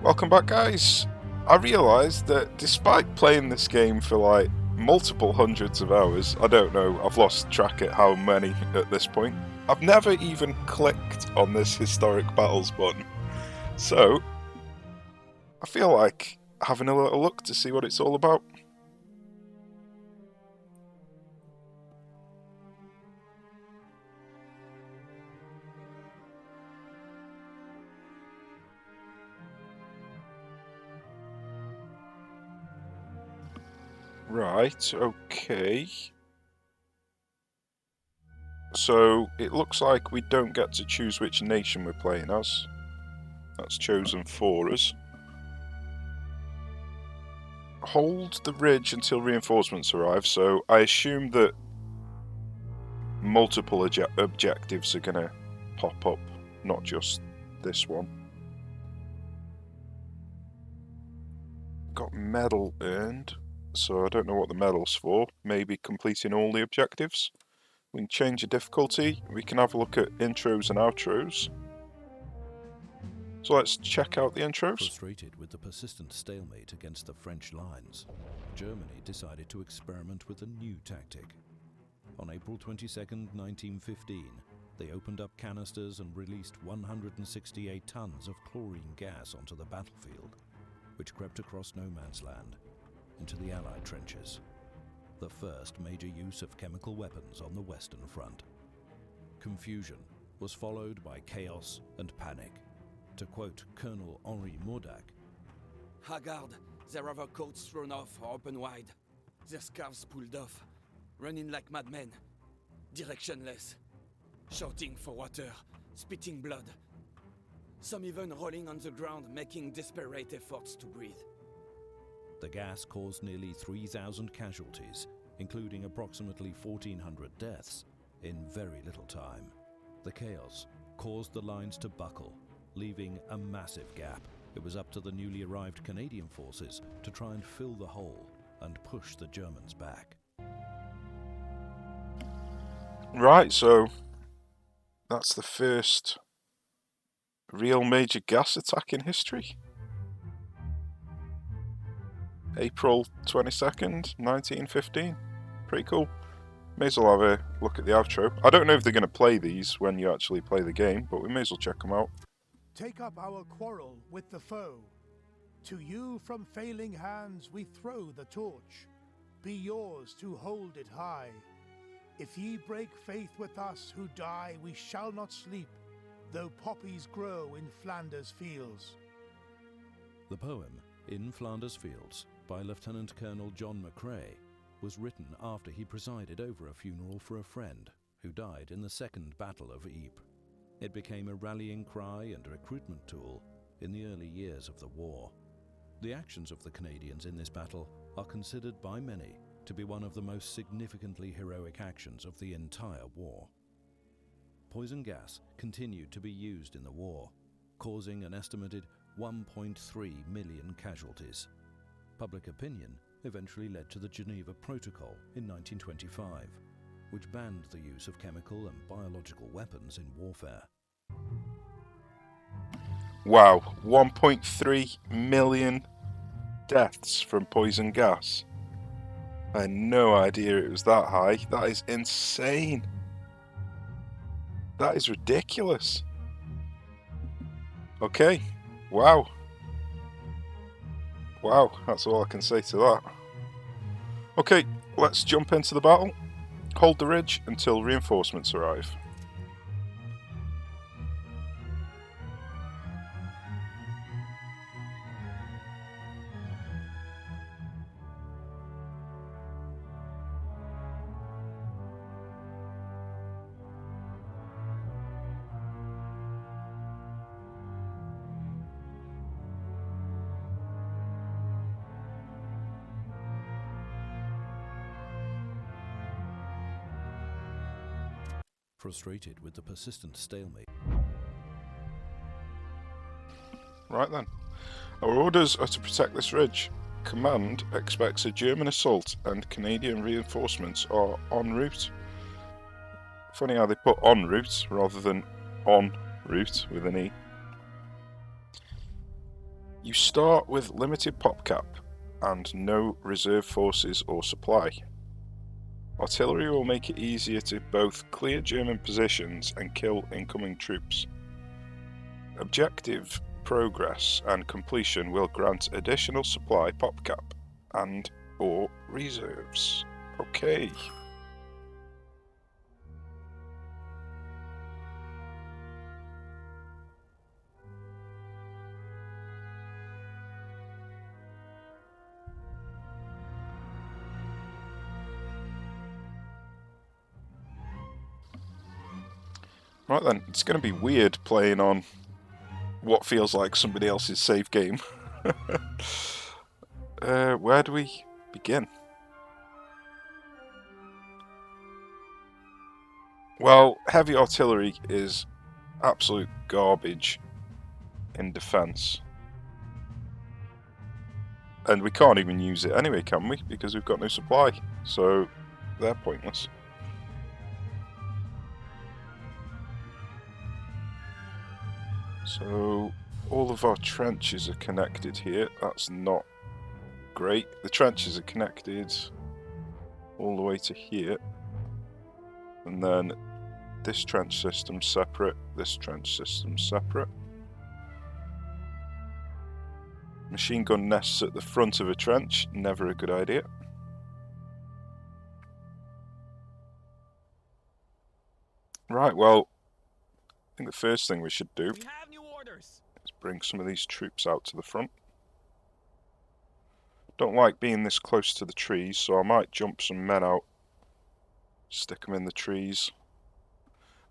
Welcome back, guys. I realised that despite playing this game for like multiple hundreds of hours, I don't know, I've lost track at how many at this point, I've never even clicked on this historic battles button. So, I feel like having a little look to see what it's all about. Right, okay. So, it looks like we don't get to choose which nation we're playing as. That's chosen for us. Hold the ridge until reinforcements arrive, so I assume that multiple objectives are going to pop up, not just this one. Got medal earned, so I don't know what the medal's for. Maybe completing all the objectives. We can change the difficulty. We can have a look at intros and outros. So let's check out the intros. Frustrated with the persistent stalemate against the French lines, Germany decided to experiment with a new tactic. On April 22, 1915, they opened up canisters and released 168 tons of chlorine gas onto the battlefield, which crept across no man's land into the Allied trenches, the first major use of chemical weapons on the Western Front. Confusion was followed by chaos and panic. To quote Colonel Henri Mordac, Haggard, their overcoats thrown off or open wide, their scarves pulled off, running like madmen, directionless, shouting for water, spitting blood. Some even rolling on the ground, making desperate efforts to breathe. The gas caused nearly 3,000 casualties, including approximately 1,400 deaths, in very little time. The chaos caused the lines to buckle, leaving a massive gap. It was up to the newly arrived Canadian forces to try and fill the hole and push the Germans back. Right, so that's the first real major gas attack in history. April 22nd, 1915. Pretty cool. May as well have a look at the outro. I don't know if they're going to play these when you actually play the game, but we may as well check them out. Take up our quarrel with the foe. To you from failing hands we throw the torch. Be yours to hold it high. If ye break faith with us who die, we shall not sleep, though poppies grow in Flanders fields. The poem, In Flanders Fields, by Lieutenant Colonel John McCrae, was written after he presided over a funeral for a friend who died in the Second Battle of Ypres. It became a rallying cry and recruitment tool in the early years of the war. The actions of the Canadians in this battle are considered by many to be one of the most significantly heroic actions of the entire war. Poison gas continued to be used in the war, causing an estimated 1.3 million casualties. Public opinion eventually led to the Geneva Protocol in 1925, which banned the use of chemical and biological weapons in warfare. Wow, 1.3 million deaths from poison gas. I had no idea it was that high. That is insane. That is ridiculous. Okay, wow. Wow, that's all I can say to that. Okay, let's jump into the battle. Hold the ridge until reinforcements arrive. Frustrated with the persistent stalemate. Right then. Our orders are to protect this ridge. Command expects a German assault and Canadian reinforcements are en route. Funny how they put en route rather than on route with an E. You start with limited pop cap and no reserve forces or supply. Artillery will make it easier to both clear German positions and kill incoming troops. Objective progress and completion will grant additional supply pop cap and or reserves. Okay. Right then, it's going to be weird playing on what feels like somebody else's save game. Where do we begin? Well, heavy artillery is absolute garbage in defence. And we can't even use it anyway, can we? Because we've got no supply. So, they're pointless. So, all of our trenches are connected here. That's not great. The trenches are connected all the way to here. And then this trench system's separate, this trench system's separate. Machine gun nests at the front of a trench, never a good idea. Right, well, I think the first thing we should do is bring some of these troops out to the front. Don't like being this close to the trees, so I might jump some men out, stick them in the trees.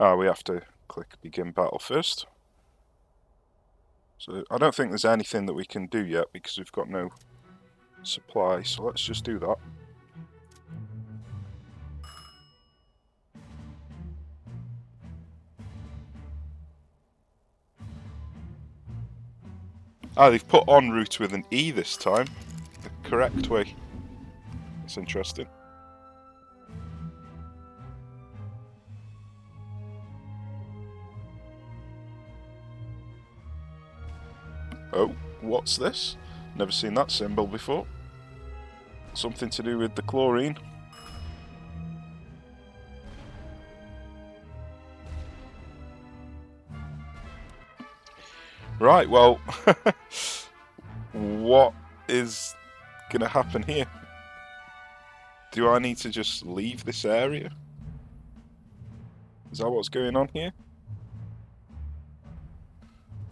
We have to click begin battle first. So I don't think there's anything that we can do yet because we've got no supply, so let's just do that. They've put en route with an E this time. The correct way. That's interesting. Oh, what's this? Never seen that symbol before. Something to do with the chlorine. Right, well, what is going to happen here? Do I need to just leave this area? Is that what's going on here?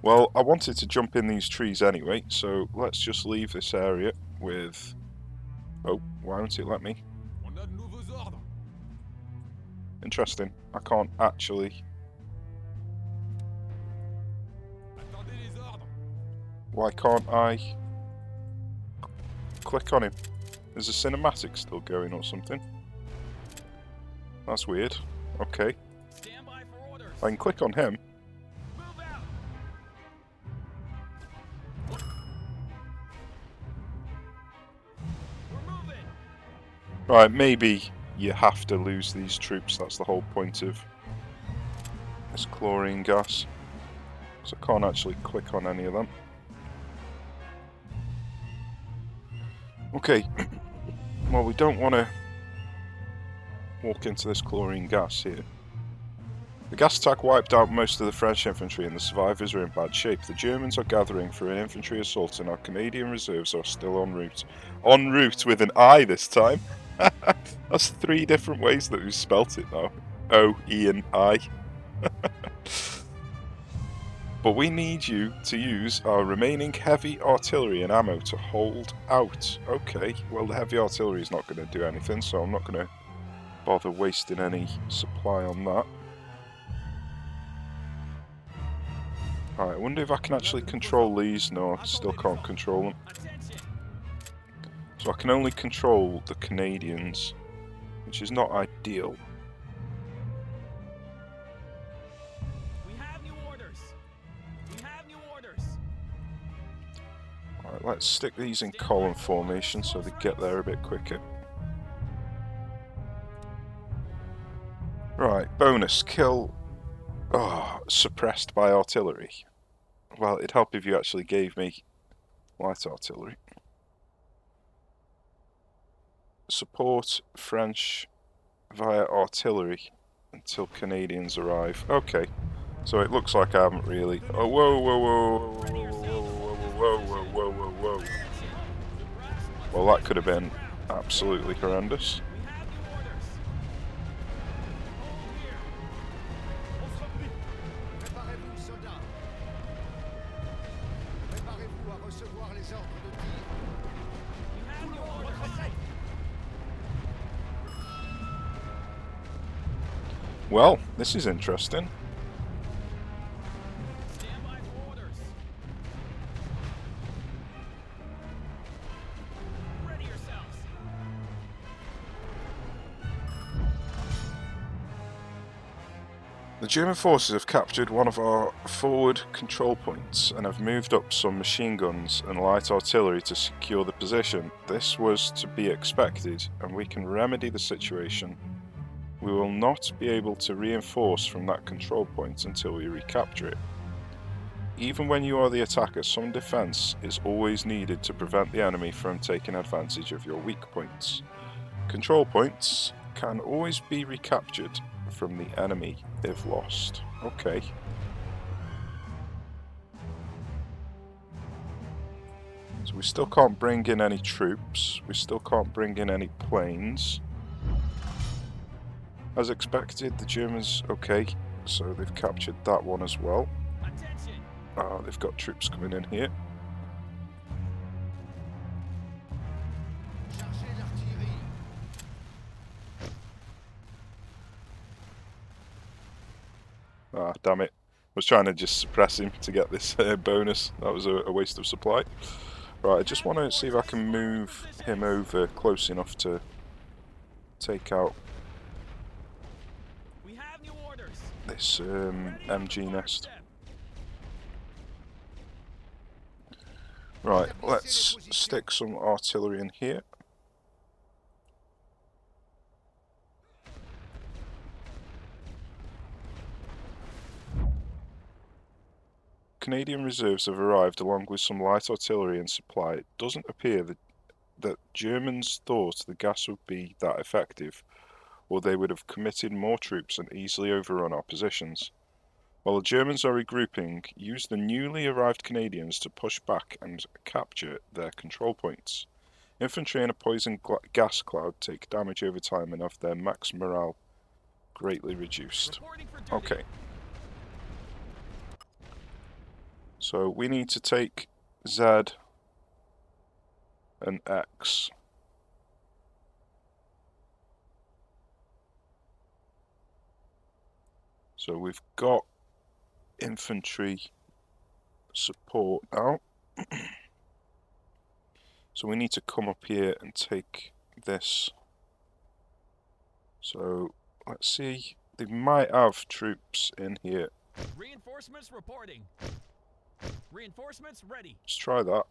Well, I wanted to jump in these trees anyway, so let's just leave this area with... Oh, why won't it let me? Interesting. I can't actually... Why can't I click on him? Is the cinematic still going or something? That's weird. Okay. I can click on him. Right, maybe you have to lose these troops. That's the whole point of this chlorine gas. So I can't actually click on any of them. Okay, well, we don't want to walk into this chlorine gas here. The gas attack wiped out most of the French infantry and the survivors are in bad shape. The Germans are gathering for an infantry assault and our Canadian reserves are still en route. En route with an I this time. That's 3 different ways that we've spelt it now. O, E and I. But we need you to use our remaining heavy artillery and ammo to hold out. Okay, well the heavy artillery is not going to do anything, so I'm not going to bother wasting any supply on that. Alright, I wonder if I can actually control these. No, I still can't control them. So I can only control the Canadians, which is not ideal. Alright, let's stick these in column formation so they get there a bit quicker. Right, bonus, kill... Oh, suppressed by artillery. Well, it'd help if you actually gave me Light artillery. Support French via artillery until Canadians arrive. Okay, so it looks like I haven't really... Oh, whoa, whoa, whoa, whoa, whoa, whoa, whoa, whoa, whoa, whoa. Well, that could have been absolutely horrendous. Well, this is interesting. The German forces have captured one of our forward control points and have moved up some machine guns and light artillery to secure the position. This was to be expected, and we can remedy the situation. We will not be able to reinforce from that control point until we recapture it. Even when you are the attacker, some defense is always needed to prevent the enemy from taking advantage of your weak points. Control points can always be recaptured from the enemy if lost. Okay. So we still can't bring in any troops. We still can't bring in any planes. As expected, the Germans... Okay, so they've captured that one as well. They've got troops coming in here. Ah, damn it. I was trying to just suppress him to get this bonus. That was a waste of supply. Right, I just want to see if I can move him over close enough to take out this MG nest. Right, let's stick some artillery in here. Canadian reserves have arrived along with some light artillery and supply. It doesn't appear that Germans thought the gas would be that effective, or they would have committed more troops and easily overrun our positions. While the Germans are regrouping, use the newly arrived Canadians to push back and capture their control points. Infantry in a poison gas cloud take damage over time and have their max morale greatly reduced. Okay. So we need to take Z and X. So we've got infantry support now. So we need to come up here and take this. So let's see. They might have troops in here. Reinforcements reporting. Reinforcements ready. Let's try that.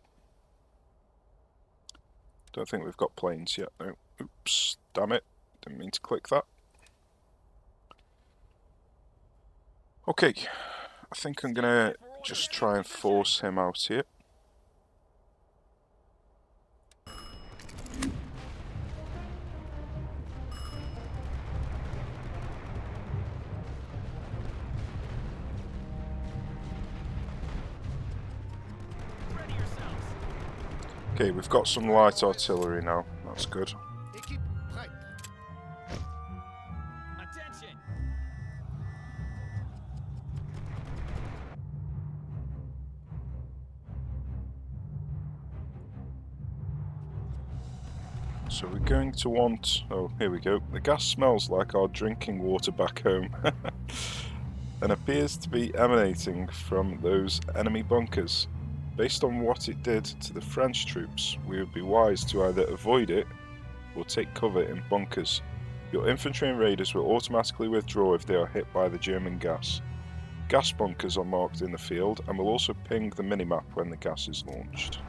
Don't think we've got planes yet, no. Oops, damn it. Didn't mean to click that. Okay, I think I'm gonna just try and force him out here. Okay, we've got some light artillery now. That's good. So we're going to want... Oh, here we go. The gas smells like our drinking water back home. And appears to be emanating from those enemy bunkers. Based on what it did to the French troops, we would be wise to either avoid it or take cover in bunkers. Your infantry and raiders will automatically withdraw if they are hit by the German gas. Gas bunkers are marked in the field and will also ping the minimap when the gas is launched.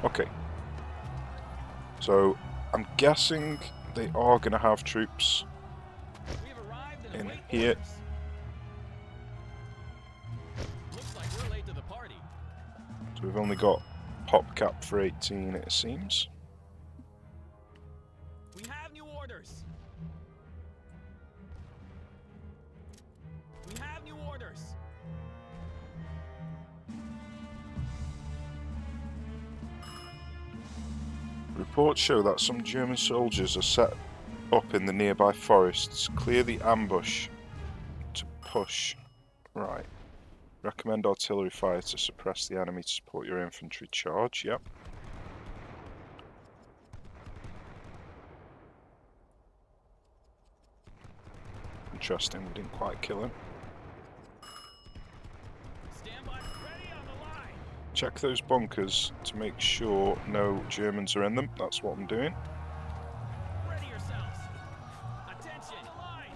Okay. So, I'm guessing they are going to have troops in here. Looks like we're late to the party. So we've only got PopCap for 18, it seems. We have new orders. We have new orders. Reports show that some German soldiers are set up in the nearby forests. Clear the ambush to push. Right. Recommend artillery fire to suppress the enemy to support your infantry charge. Yep. Interesting, we didn't quite kill him. Stand by. Ready on the line. Check those bunkers to make sure no Germans are in them. That's what I'm doing. Ready yourselves. Attention. Line.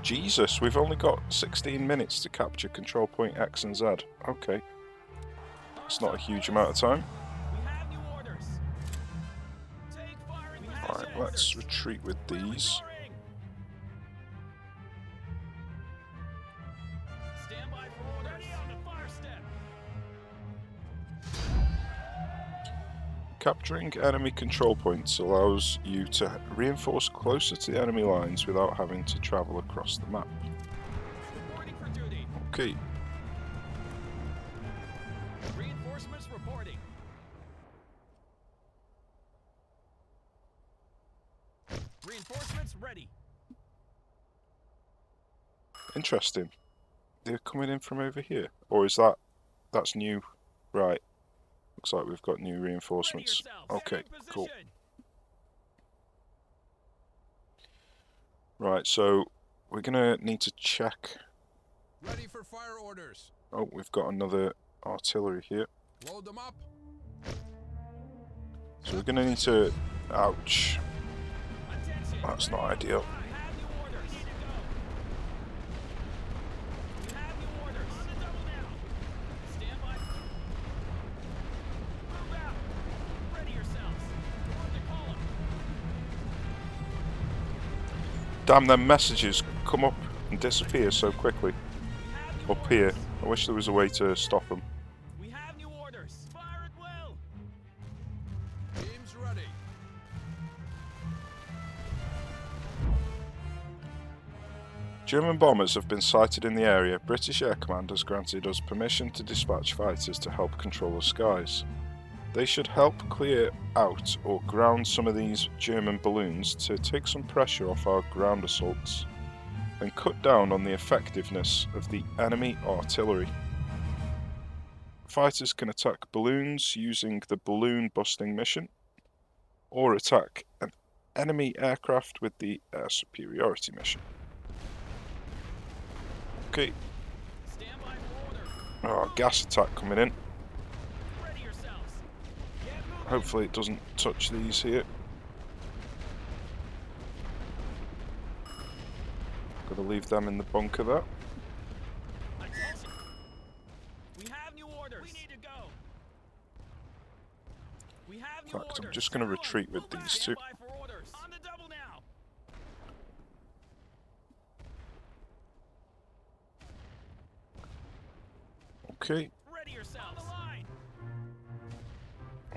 Jesus, we've only got 16 minutes to capture control point X and Z. Okay. It's not a huge amount of time. We have new orders. Take fire in Alright, let's retreat with these. Stand by for orders. Ready on the fire step. Capturing enemy control points allows you to reinforce closer to the enemy lines without having to travel across the map. Reporting for duty. Okay, Reinforcements reporting. Reinforcements ready. interesting. They're coming in from over here. Or is that's new? Right. Looks like we've got new Ready reinforcements. yourselves. Okay, In cool. position. Right, so we're gonna need to check. Ready for fire orders. Oh, we've got another artillery here. Load them up. So we're gonna need to. Ouch. Attention. That's not ideal. We have new orders. We need to go. We have new orders. On the double now. Stand by. Move out. Ready yourselves. On the column. Damn, them messages come up and disappear so quickly. We have new Up here. orders. I wish there was a way to stop them. We have new orders. Fire at will. Teams ready. German bombers have been sighted in the area. British Air Command has granted us permission to dispatch fighters to help control the skies. They should help clear out or ground some of these German balloons to take some pressure off our ground assaults and cut down on the effectiveness of the enemy artillery. Fighters can attack balloons using the balloon busting mission or attack an enemy aircraft with the air superiority mission. Okay, Stand by for order. gas attack coming in. Ready yourselves. Get moving. Hopefully it doesn't touch these here. Gotta leave them in the bunker there. Attention. We have new orders. We need to go. We have new In fact, I'm orders. just gonna Move retreat with back. these two. Stand by for orders. On the double now. Okay, Ready yourselves. On the line.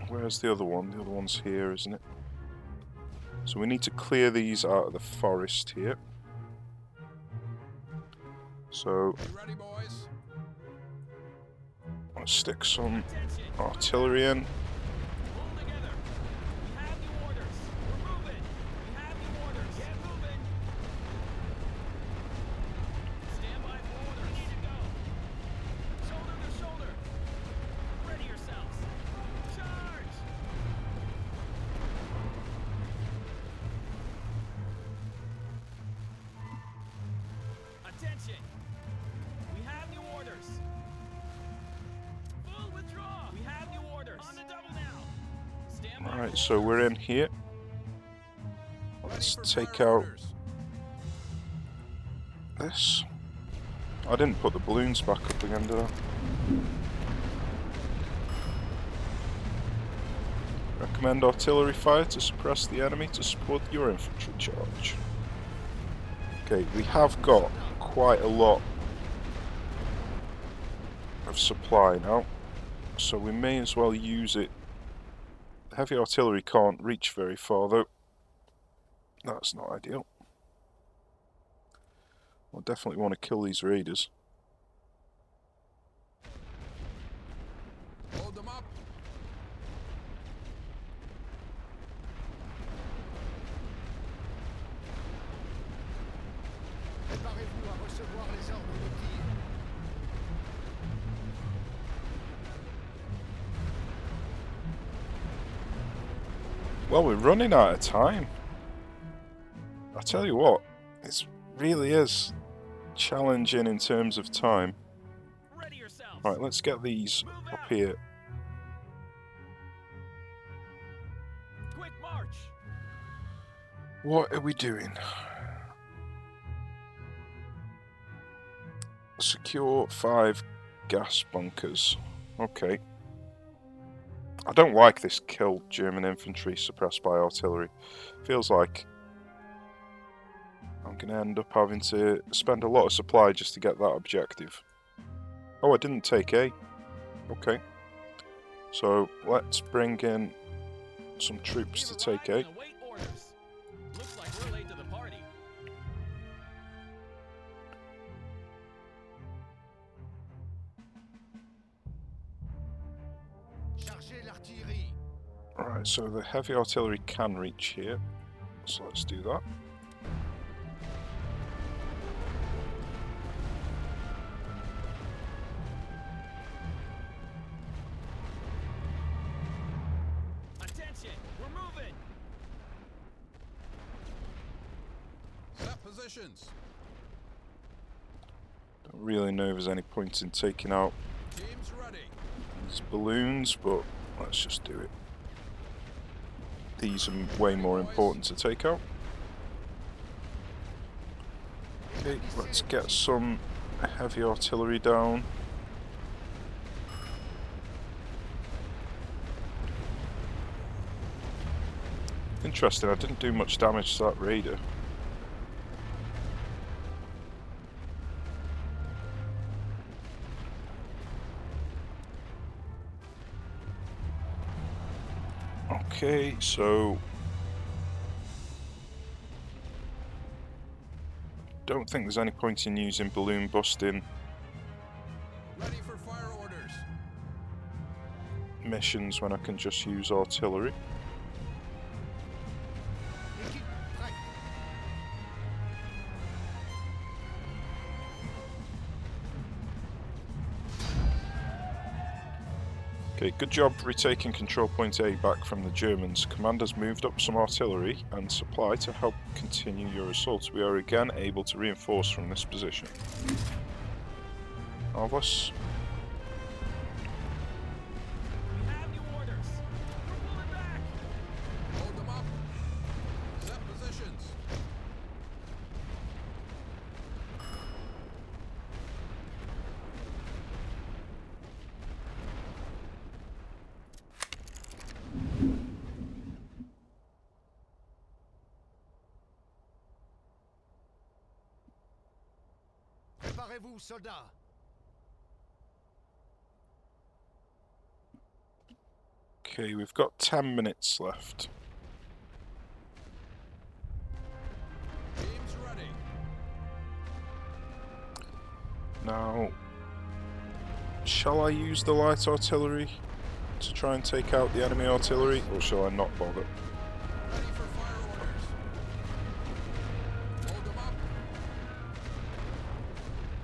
where's the other one? The other one's here, isn't it? So we need to clear these out of the forest here. So Be ready, boys. let's stick some Attention. artillery in. Pull together. We have new orders. We're moving. We have new orders. Get moving. Stand by for orders. We need to go. Shoulder to shoulder. Ready yourselves. Charge. Attention. We have new orders. Full withdraw. We have new orders. On the double now. Stand by. Alright, for so we're orders. in here. Ready Let's for take fire out orders. this. I didn't put the balloons back up again, did I? Recommend artillery fire to suppress the enemy to support your infantry charge. Okay, we have got quite a lot of supply now, so we may as well use it. Heavy artillery can't reach very far though. That's not ideal. I definitely want to kill these raiders. Hold them up. Préparez-vous à recevoir les ordres de tir. Well, we're running out of time. I tell you what, it really is challenging in terms of time. Ready yourselves. Right, let's get these Move up out. here. Quick march. What are we doing? Secure 5 gas bunkers. Okay. I don't like this kill German infantry suppressed by artillery. Feels like I'm going to end up having to spend a lot of supply just to get that objective. Oh, I didn't take A. Okay. So let's bring in some troops to take A. And await orders. Looks like we're late to the party. Chargez l'artillerie. Alright, so the heavy artillery can reach here. So let's do that. Attention, we're moving. Set positions. Don't really know if there's any point in taking out Teams ready. these balloons, but let's just do it. These are way more important to take out. Okay, let's get some heavy artillery down. Interesting, I didn't do much damage to that raider. Okay, so don't think there's any point in using balloon busting Ready for fire orders. missions when I can just use artillery. Équipe prête. Okay, good job retaking control point A back from the Germans. Commanders moved up some artillery and supply to help continue your assault. We are again able to reinforce from this position. Marvelous. We have new orders. We're pulling back. Hold them up. Set positions. Préparez-vous, soldats. Okay, we've got 10 minutes left. Teams ready. Now, shall I use the light artillery to try and take out the enemy artillery, or shall I not bother? Ready for fire orders. Hold them up.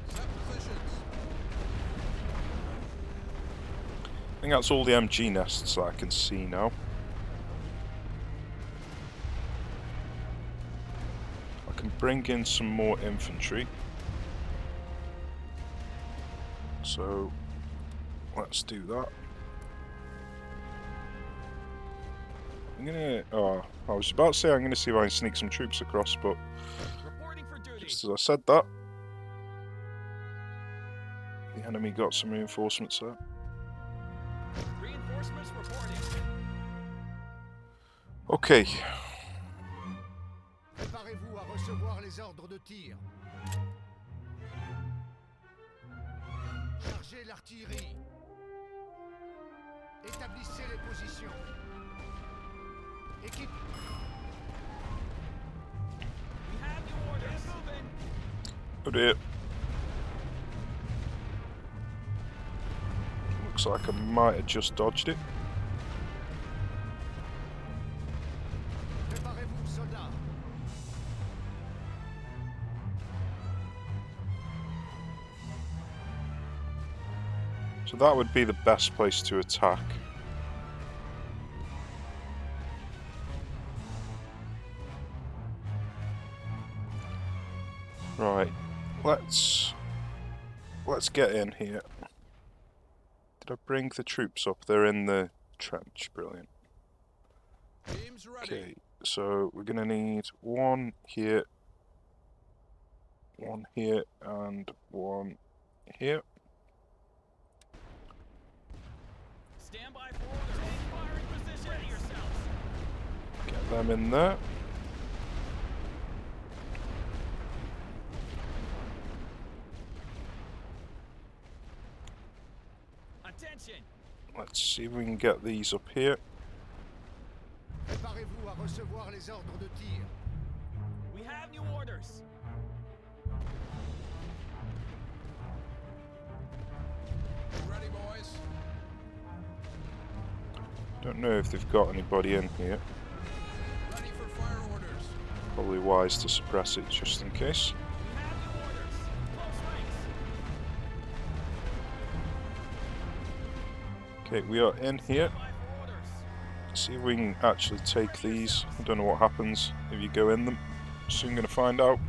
Set positions. I think that's all the MG nests that I can see now. I can bring in some more infantry. So, let's do that. I'm gonna... Oh, I was about to say I'm gonna see if I can sneak some troops across, but Reporting for duty. just as I said that, the enemy got some reinforcements there. Reinforcements reporting. Okay. Préparez-vous à recevoir les ordres de tir. Chargez l'artillerie. Établissez les positions. Équipe. We have new orders. Moving. Oh dear. Looks like I might have just dodged it. Préparez-vous, soldats. So that would be the best place to attack. Right, let's get in here. Did I bring the troops up? They're in the trench. Brilliant. Teams ready. Okay, so we're gonna need one here, and one here. Stand by for orders. Take firing position. Ready yourselves. Get them in there. Attention. Let's see if we can get these up here. Préparez-vous à recevoir les ordres de tir. We have new orders. You ready, boys? Don't know if they've got anybody in here. Ready for fire orders. Probably wise to suppress it just in case. We have new orders. Close ranks. Okay, we are in here. Stand by for orders. See if we can actually take these. I don't know what happens if you go in them. Soon gonna find out.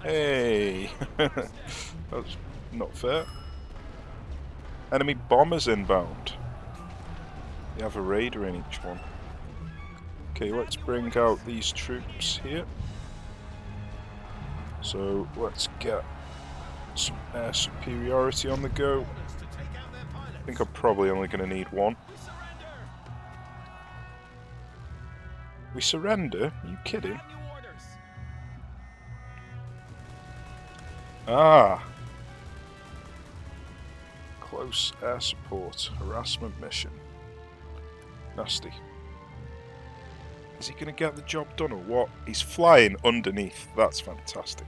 Hey! That's not fair. Enemy bombers inbound. They have a raider in each one. Okay, let's bring out these troops here. So let's get some air superiority on the go. I think I'm probably only going to need one. We surrender. We surrender? Are you We kidding? have new orders. Ah! Close air support, harassment mission. Nasty. Is he going to get the job done or what? He's flying underneath. That's fantastic.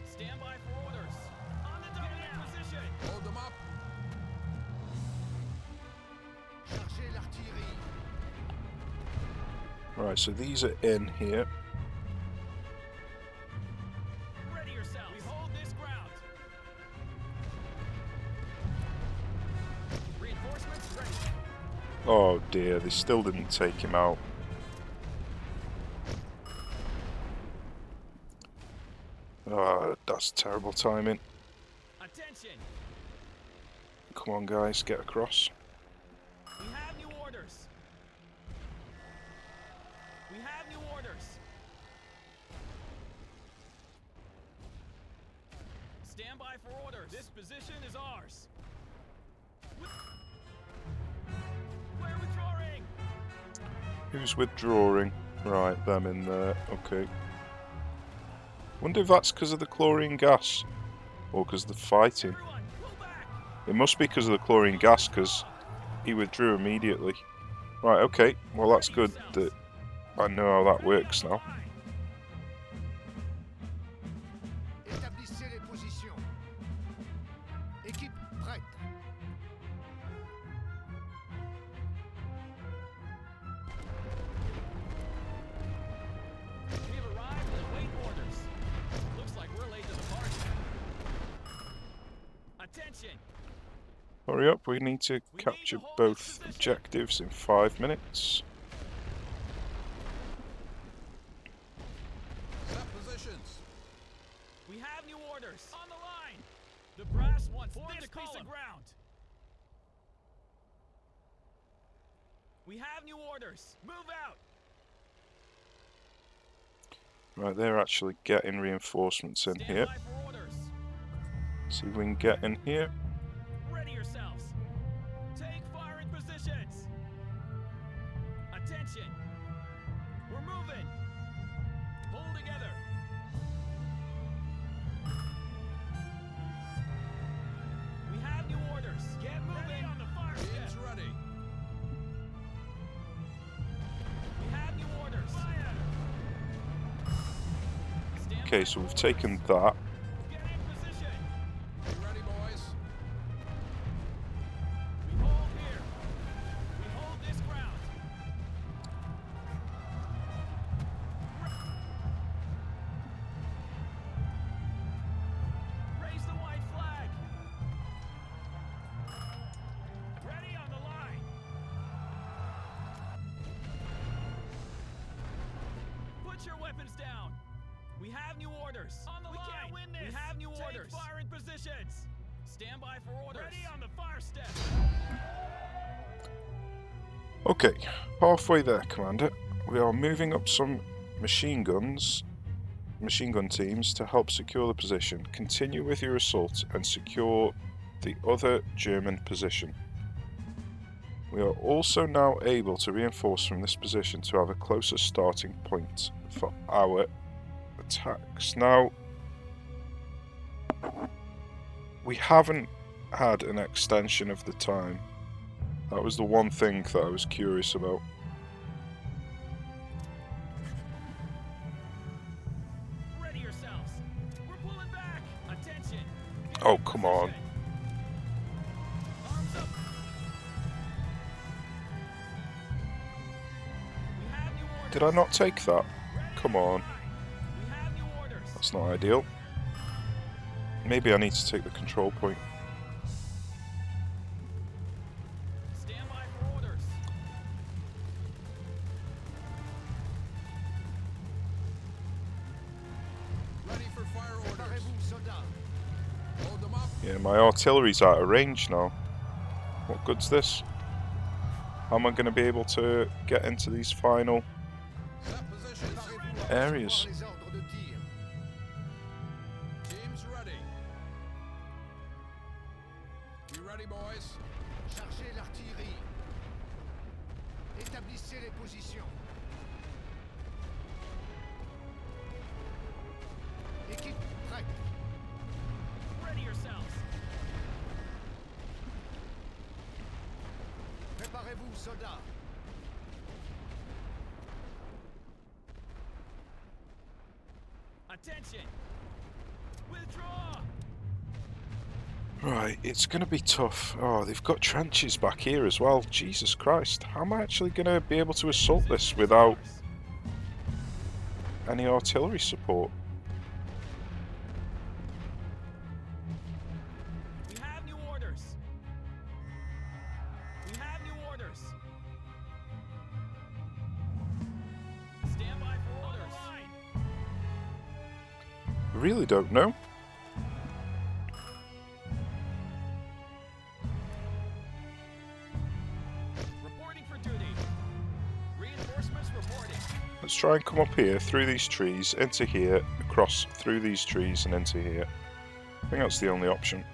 Stand by for orders. On the dominant position. Load them up. Chargez l'artillerie. Right, so these are in here. Ready yourselves. We hold this ground. Reinforcements ready. Oh dear, they still didn't take him out. Ah, that's terrible timing. Attention. Come on guys, get across. We have new orders. We have new orders. Stand by for orders. This position is ours. We're withdrawing. Who's withdrawing? Right, them in there. Okay. Wonder if that's because of the chlorine gas or because of the fighting. Everyone, pull back. It must be because of the chlorine gas because he withdrew immediately. Right, okay. Well, that's good that I know how that works now. Établissez les positions. Équipe prête. We have arrived and await orders. Looks like we're late to the party. Attention. Hurry up, we need to capture both objectives in 5 minutes. Set positions. We have new orders. On the line. The brass wants this piece of ground. We have new orders. Move out. Right, they're actually getting reinforcements in Stand here. by for orders. See if we can get in here. Ready yourselves. Take fire in position. Attention! We're moving! Hold together! We have new orders! Get moving! Ready on the fire step! Teams ready. We have new orders! Fire! Stand Okay, by so for we've orders. taken that. Get in position! You ready, boys? We hold here! We hold this ground! Raise the white flag! Ready on the line! Put your weapons down! We have new orders! On the line! We can't win this! We have new orders! Fire in positions! Stand by for orders! Ready on the fire step! Okay, halfway there, Commander. We are moving up some machine gun teams to help secure the position. Continue with your assault and secure the other German position. We are also now able to reinforce from this position to have a closer starting point for our attacks. Now, we haven't had an extension of the time. That was the one thing that I was curious about. Ready yourselves! We're pulling back! Attention! Get Oh, in come on. position. Arms up! We have new orders. Did I not take that? Ready Come the on. line. We have new orders. That's not ideal. Maybe I need to take the control point. Stand by for orders. Ready for fire orders. Préparez-vous, soldats. Hold them up. Yeah, my artillery's out of range now. What good's this? How am I going to be able to get into these final Set positions. Préparez-vous à areas? recevoir les ordres de tir. Teams ready. You ready, boys? Chargez l'artillerie. Établissez les positions. Équipe prête. Ready yourselves. Préparez-vous, soldats. Attention! Withdraw! Right, it's going to be tough. Oh, they've got trenches back here as well. Jesus Christ. How am I actually going to be able to assault this without any artillery support? We have new orders. We have new orders. Stand by for orders. On the line. I really don't know. Reporting for duty. Reinforcements reporting. Let's try and come up here, through these trees, into here, across through these trees and into here. I think that's the only option.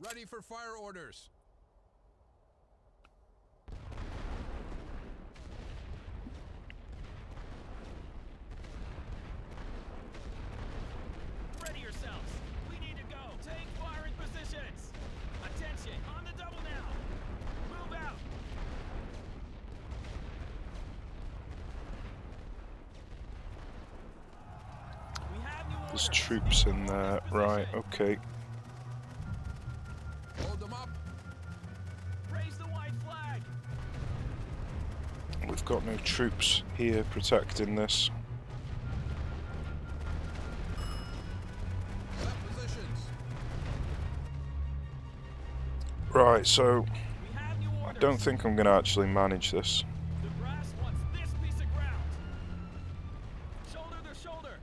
Ready for fire orders. Ready yourselves. We need to go. Take fire in positions. Attention. On the double now. Move out. We have new There's orders. troops in there. Right, okay. Hold them up. Raise the white flag. We've got no troops here protecting this. Set positions. Right, so We have new I orders. don't think I'm going to actually manage this. The brass wants this piece of ground. Shoulder to shoulder.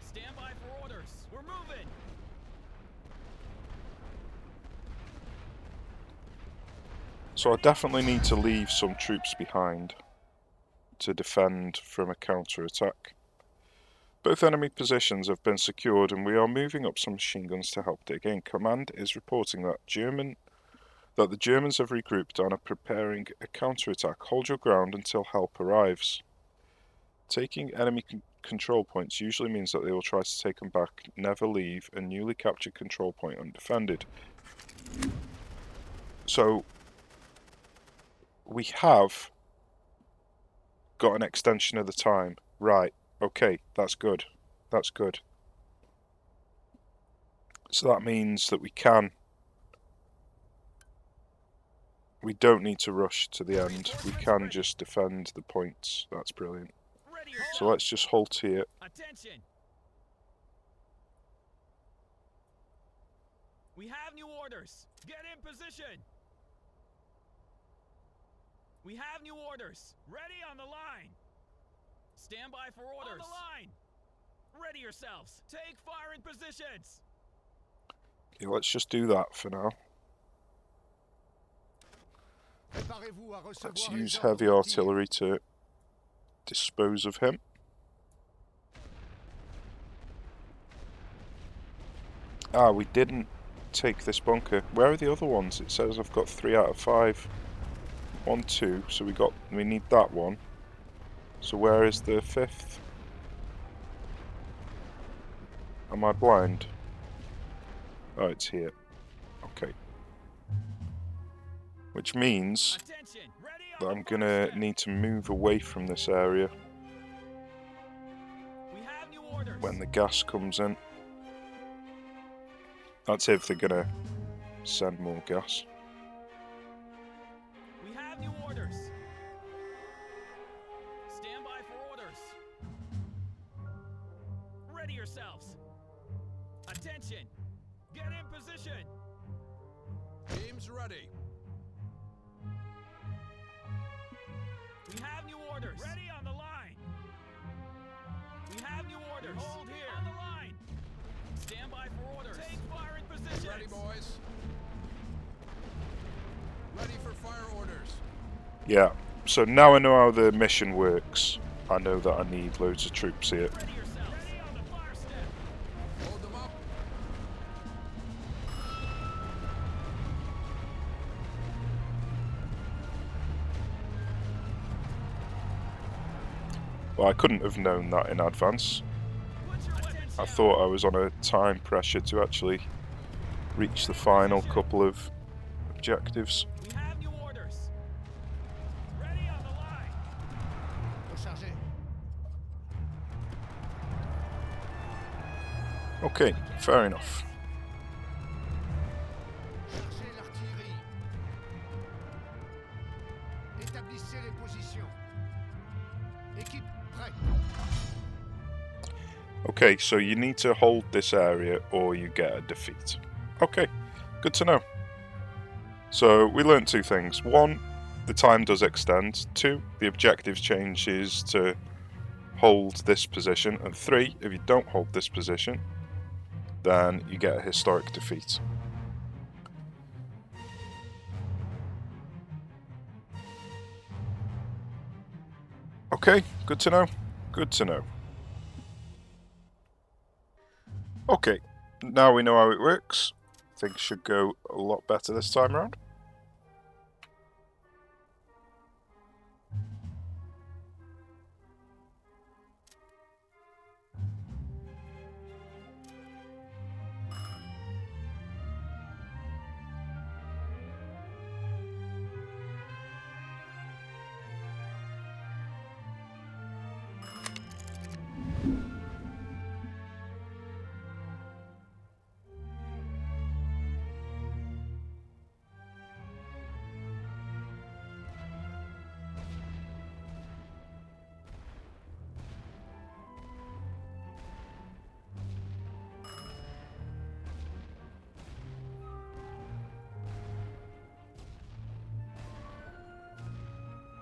Stand by for orders. We're moving. So I definitely need to leave some troops behind to defend from a counter-attack. Both enemy positions have been secured and we are moving up some machine guns to help dig in. Command is reporting that German that the Germans have regrouped and are preparing a counterattack. Hold your ground until help arrives. Taking enemy control points usually means that they will try to take them back. Never leave a newly captured control point undefended. So, we have got an extension of the time. Right, okay, that's good. That's good. So that means that we don't need to rush to the end. We can just defend the points. That's brilliant. So let's just halt here. Attention! We have new orders. Get in position. We have new orders. Ready on the line. Stand by for orders. On the line. Ready yourselves. Take fire in positions. Okay, let's just do that for now. Let's use heavy artillery to dispose of him. Ah, we didn't take this bunker. Where are the other ones? It says I've got 3 out of 5. 1, 2, so we need that one. So where is the 5th? Am I blind? Oh, it's here. Okay. Which means that I'm gonna need to move away from this area when the gas comes in. That's if they're gonna send more gas. We have new orders. Stand by for orders. Ready yourselves. Attention. Get in position. Teams ready. We have new orders. Ready on the line. We have new orders. Hold here. On the line. Stand by for orders. Take fire in position. Ready, boys. Ready for fire orders. Yeah, so now I know how the mission works. I know that I need loads of troops here. Ready yourselves. Ready on the fire step. Hold them up. Well, I couldn't have known that in advance. Put your weapons I down. thought I was on a time pressure to actually reach the final couple of objectives. We have new orders. Ready on the line. Recharger. Okay, fair enough. Chargez l'artillerie. Établissez les positions. Équipe prête. Okay, so you need to hold this area or you get a defeat. Okay, good to know. So we learned 2 things. 1, the time does extend. 2, the objective changes to hold this position. And 3, if you don't hold this position, then you get a historic defeat. Okay, good to know. Good to know. Okay, now we know how it works. Things should go a lot better this time around.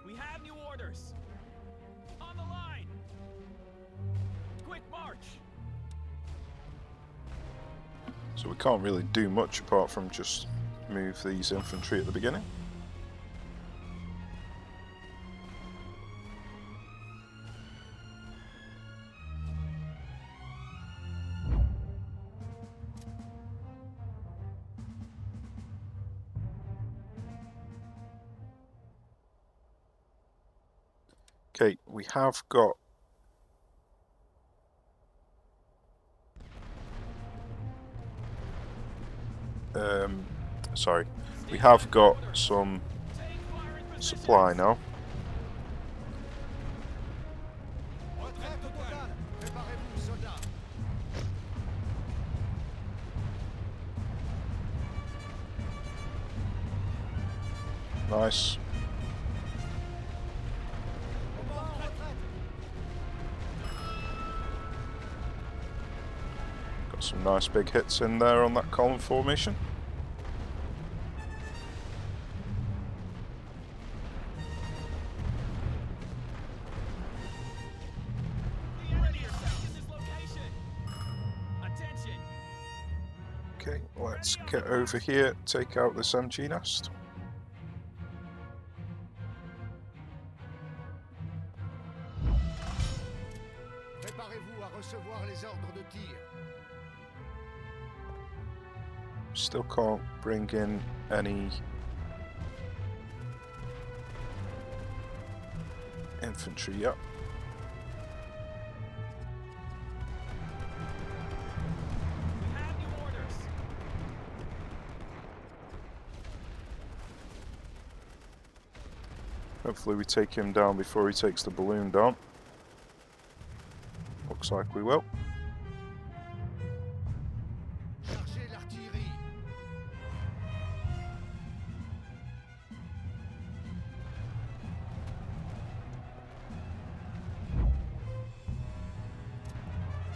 We have new orders. On the line. Quick march. So we can't really do much apart from just move these infantry at the beginning. Okay, we have got sorry, we have got some supply now. Retraite totale. Préparez-vous, soldats. Nice. Combat en retraite. Got some nice big hits in there on that column formation. Ready yourself in this location. Attention. Okay, let's get over here, take out this MG nest. Préparez-vous à recevoir les ordres de tir. Still can't bring in any infantry yet. We have new orders. Hopefully we take him down before he takes the balloon down. Looks like we will. Chargez l'artillerie.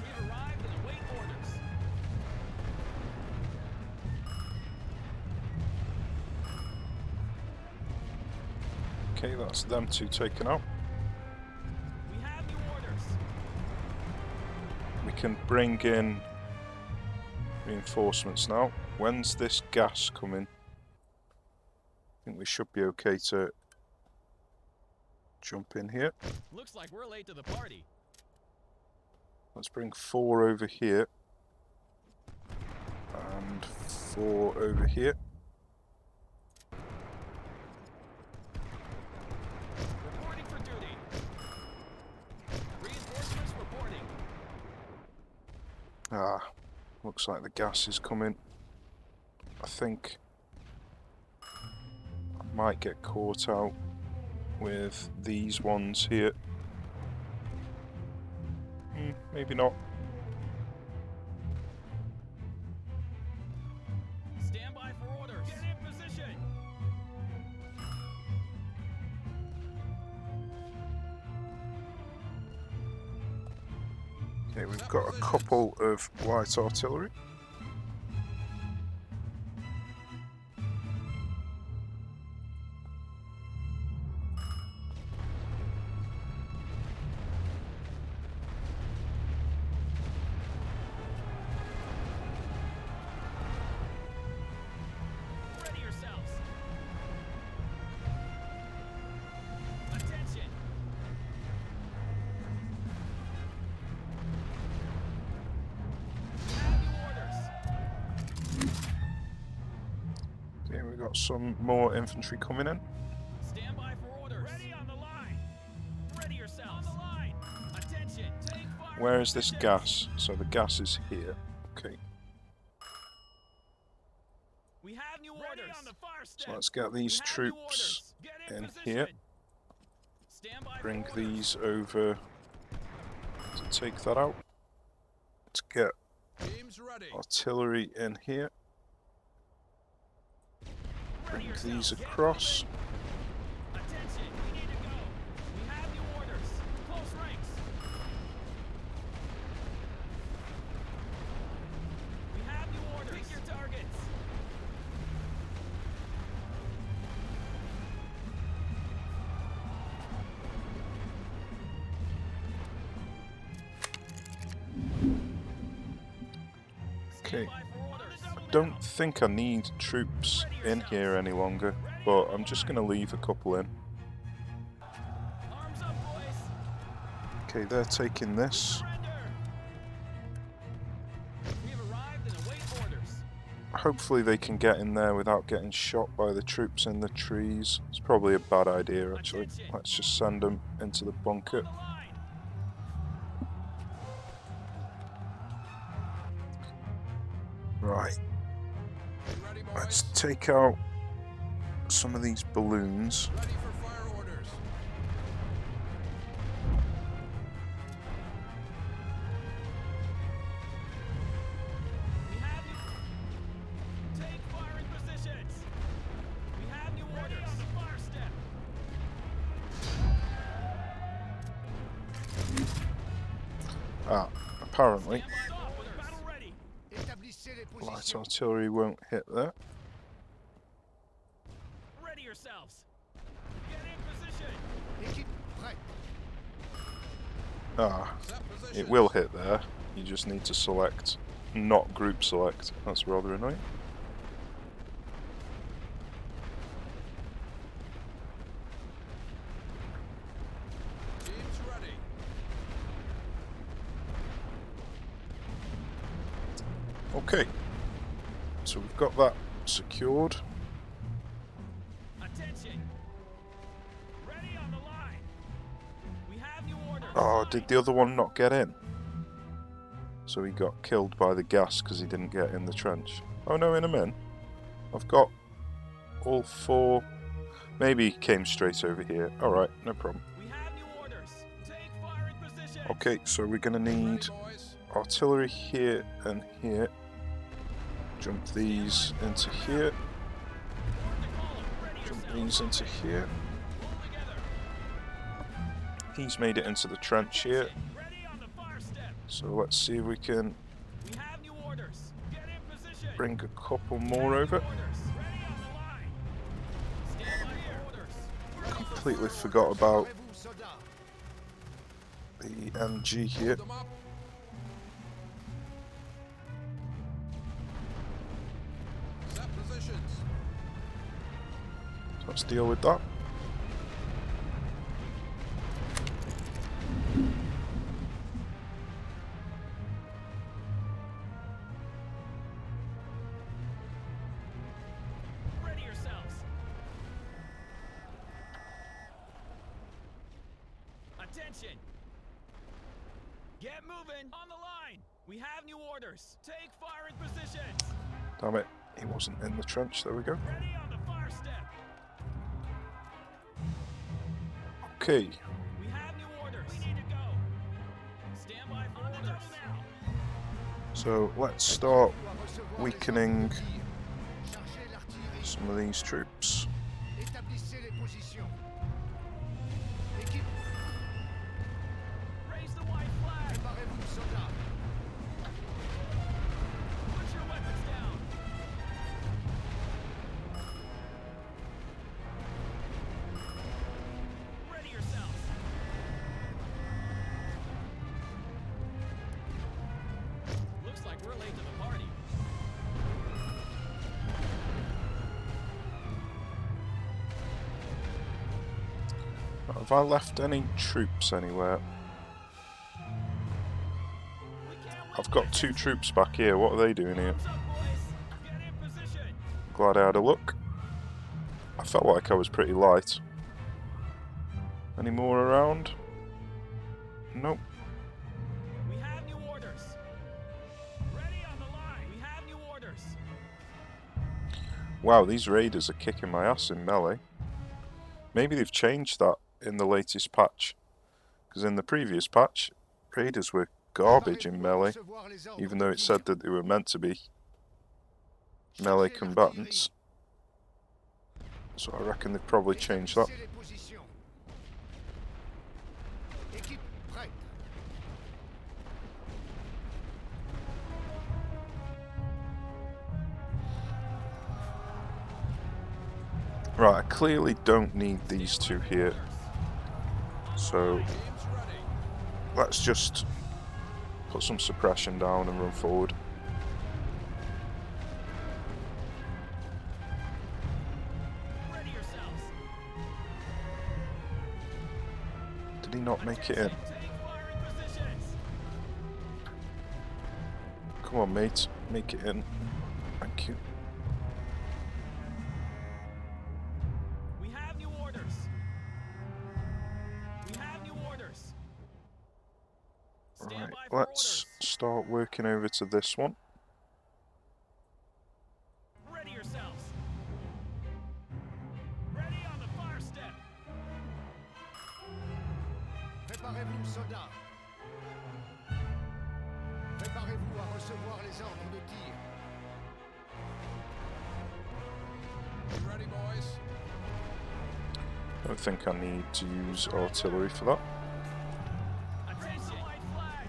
We've arrived and await orders. Okay, that's them two taken out. We have new orders. We can bring in reinforcements now. When's this gas coming? I think we should be okay to jump in here. Looks like we're late to the party. Let's bring 4 over here. And 4 over here. Reporting for duty. Reinforcements reporting. Ah, looks like the gas is coming. I think I might get caught out with these ones here. Maybe not. Stand by for orders. Get in position. Okay, we've got a couple of light artillery. Ready yourselves. Attention. We have new orders. Okay, we've got some more infantry coming in. Stand by for orders. Ready on the line. Ready yourselves. On the line. Attention. Take fire. Where is this gas? So the gas is here. Okay, We have new orders. On the fire so step. let's get these We have new troops orders. Get in position. here. Stand by for Bring orders. these over to take that out. Let's get Teams ready. artillery in here. Ready Bring yourselves. these Get across. moving. Attention. We need to go. We have new orders. Close ranks. We have new orders. Pick your targets. Okay. Stand by for orders. I don't think I need troops in here any longer, but I'm just going to leave a couple in. Arms up, boys. Okay, they're taking this. Surrender. We have arrived and await orders. Hopefully they can get in there without getting shot by the troops in the trees. It's probably a bad idea actually. Let's just send them into the bunker. Right. Ready, boys? Let's take out some of these balloons. Ready for fire orders. We have new... Take firing positions! We have new orders! On the fire step! Ah, apparently Stop with battle ready! Établissez les light positions. artillery won't hit there. Ready yourselves! Get in position! Équipe prête. Ah, Set it positions. will hit there. You just need to select, not group select. That's rather annoying. Teams ready. Okay, so we've got that secured. Attention! Ready on the line! We have new orders! Oh, did the other one not get in? So he got killed by the gas because he didn't get in the trench. Oh no, in a min. I've got all 4. Maybe he came straight over here. Alright, no problem. We have new orders! Take fire in position! Okay, so we're going to need Ready, boys? artillery here and here. Jump these into here. Form the column! Ready Jump yourselves! these into here. Pull together! He's made it into the trench here. Ready on the fire step! So let's see if we can We have new orders! Get in position! bring a couple more over. Orders! Ready on the line! Stand by for orders! Completely forgot about Préparez-vous, soldats. the MG here. Hold them up. Set positions. Let's deal with that. Ready yourselves! Attention! Get moving! On the line! We have new orders! Take fire in positions! Damn it, he wasn't in the trench. There we go. Ready on the fire step! Okay, We have new orders! We need to go! Stand by for orders! Now! so let's start À recevoir weakening les ordres de tir. Chargez l'artillerie. some of these troops. Établissez les positions. Équipe, Raise the white flag! préparez-vous, soldats. Put your weapons down! Ready yourselves! Looks like we're late to the party. Have I left any troops anywhere? We can't wait I've got 2 troops back here. What are they doing here? Thumbs up, boys! Get in position! Glad I had a look. I felt like I was pretty light. Any more around? Nope. We have new orders! Ready on the line! We have new orders! Wow, these raiders are kicking my ass in melee. Maybe they've changed that in the latest patch. Because in the previous patch, raiders were garbage in Préparez-vous à melee, recevoir les ordres even de though it tir. said that they were meant to be melee Chargez combatants. So I reckon they've probably l'artillerie. changed that. Établissez les positions. Équipe prête. Right, I clearly don't need these 2 here. So Teams ready. let's just put some suppression down and run forward. Ready yourselves! Did he not make it in? Take fire in positions! Come on, mate, make it in. Thank Thank you. We have new orders. We have new orders. Stand Right, by for let's orders. start working over to this one. Ready yourselves. Ready on the fire step. Préparez-vous, soldats. Préparez-vous à recevoir les ordres de tir. Be ready, boys. I don't think I need to use artillery for that. Attention. White flag.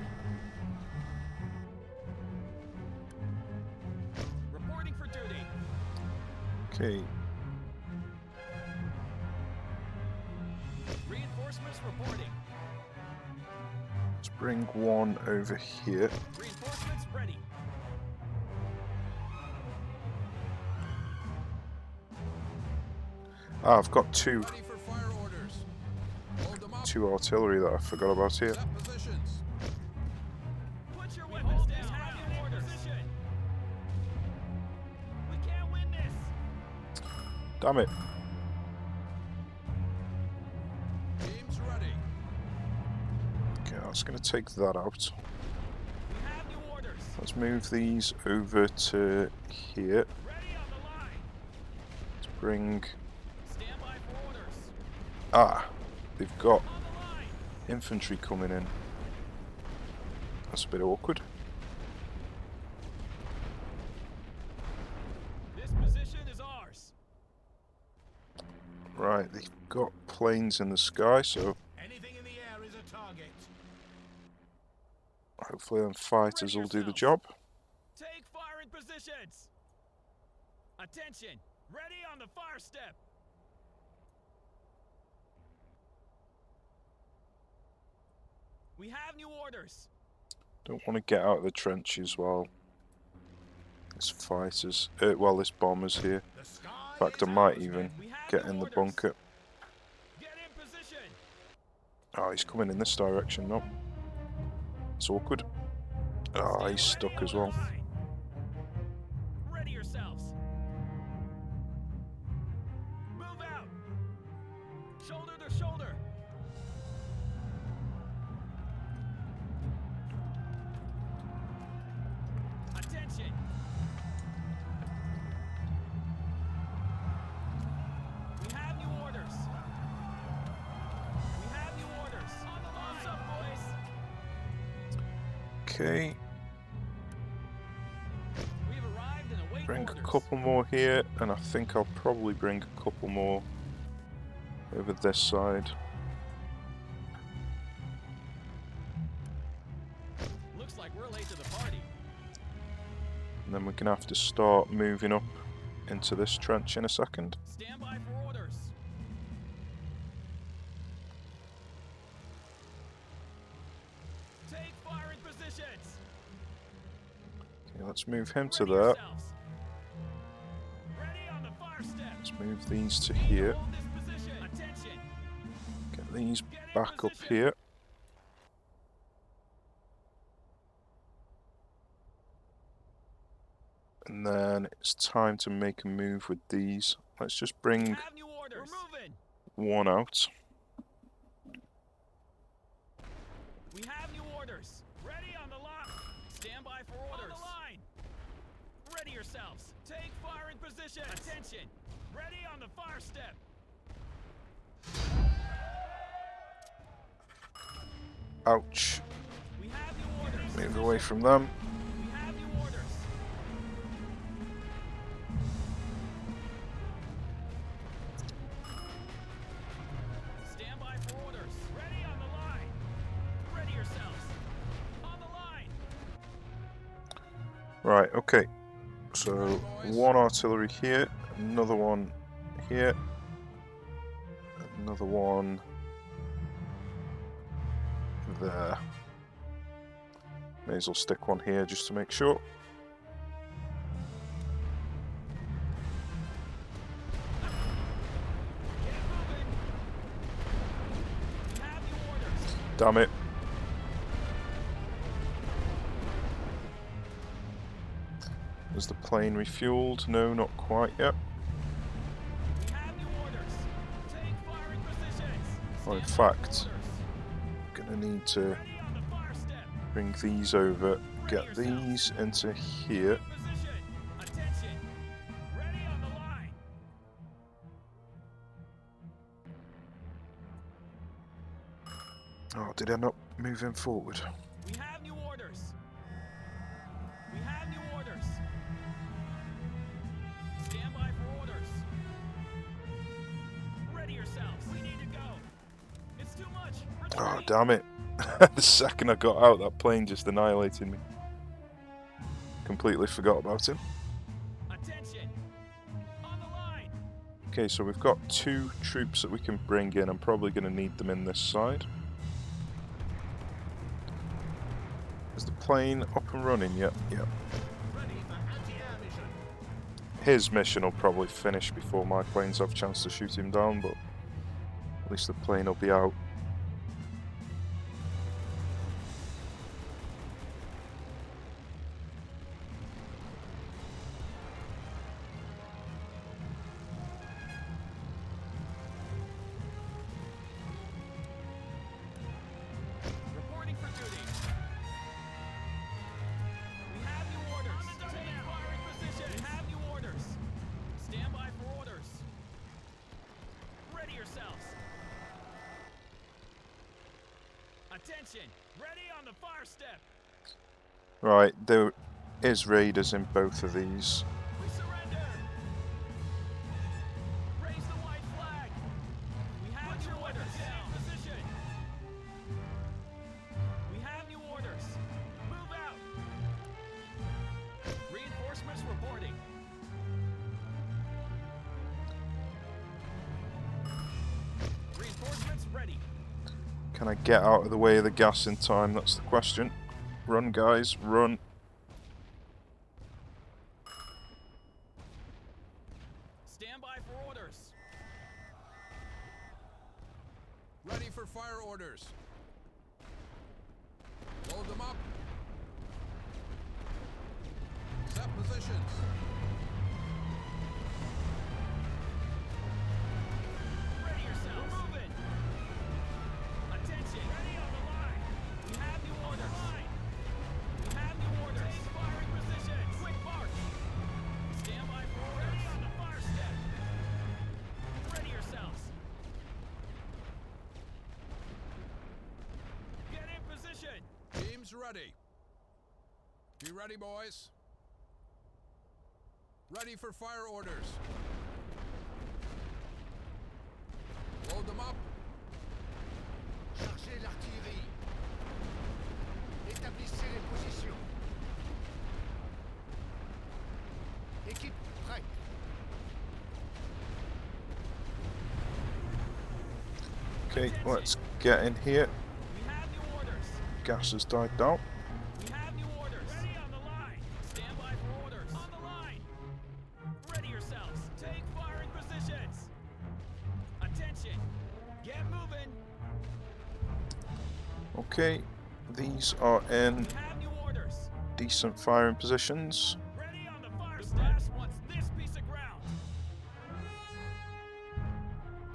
Reporting for duty. Okay, Reinforcements reporting. let's bring one over here. Reinforcements ready. Ah, I've got two Ready for fire orders. Hold them up. artillery that I forgot about here. Set positions. Put your weapons down. Have your orders. Position. We can't win this. Damn it. Teams ready. Okay, that's going to take that out. We have new orders. Let's move these over to here. Ready on the line. Let's bring... Stand by for orders. Ah, they've got On the line. infantry coming in. That's a bit awkward. This position is ours. Right, they've got planes in the sky, so Anything in the air is a target. hopefully them fighters will do the yourselves. job. Take fire in positions. Attention. Ready on the fire step. We have new orders. Don't want to get out of the trenches while this fighters, well, this bomber's here. The sky In fact, I is might ours, even men. We have get new in the orders. bunker. Get in position. Oh, he's coming in this direction, no. It's awkward. Ah, he's stuck as well. Ready yourselves. Move out. Shoulder to shoulder. Attention. We have new orders. We have new orders. On the line. Arms up, boys. Okay, We have arrived and await bring orders. a couple more here, and I think I'll probably bring a couple more over this side. Looks like we're late to the party. And then we're going to have to start moving up into this trench in a second. Stand by for orders. Take fire in positions. Okay, let's move him to Ready there. yourselves. Ready on the fire step. Let's move these to Aim to here. hold this position. Attention. Get these Get in back up position. here. And then it's time to make a move with these. Let's just bring Have new orders. We're moving. one out. We have new orders. Ready on the line. Stand by for orders. On the line. Ready yourselves. Take fire in position. Attention. Ready on the fire step. Ouch. We have new orders. Move away from them. We have new orders. Stand by for orders. Ready on the line. Ready yourselves. On the line. Right, okay. So, one artillery here, another one here, another one there. May as well stick one here just to make sure. Get moving. We have new orders. Damn it. There's the Plane refueled? No, not quite yet. We have new orders. Take firing positions. Well, in Stand by for fact, orders. gonna need to Ready on the fire step. bring these over, get these into here. In position. Attention. Ready on the line. Oh, did I not move him forward? We have new orders. We have new orders. Stand by for orders. Ready yourselves. We need to go. It's too much. Oh, Retreat. damn it. The second I got out, that plane just annihilated me. Completely forgot about him. Attention. On the line. Okay, so we've got 2 troops that we can bring in. I'm probably going to need them in this side. Is the plane up and running yet? Yeah. Ready for anti-air mission. His mission will probably finish before my planes have a chance to shoot him down, but at least the plane will be out. Reporting for duty. We have new orders. Take firing positions. We have new orders. Stand by for orders. Ready yourselves. Attention. Ready on the fire step. Right, there is raiders in both of these. We surrender. Raise the white flag. We have new orders. Down. Position. We have new orders. Move out. Reinforcements reporting. Reinforcements ready. Can I get out of the way of the gas in time? That's the question. Run, guys, run. Stand by for orders. Ready for fire orders. Load them up. Set positions. Ready yourselves. We're moving. Attention. Ready on the line. We have new orders. We have new orders. Take firing positions. Quick march. Stand by for orders. Ready on the fire step. Ready yourselves. Get in position. Teams ready. Be ready, boys. Ready for fire orders. Load them up. Chargez l'artillerie. Établissez les positions. Équipe prête. Okay, let's get in here. We have new orders. Gas has died down. We have new orders. Ready on the line. Stand by for orders. On the line. Ready yourselves. Take firing positions. Attention. Get moving. Okay, these are in We have new orders. decent firing positions. Ready on the fire step. Wants this piece of ground.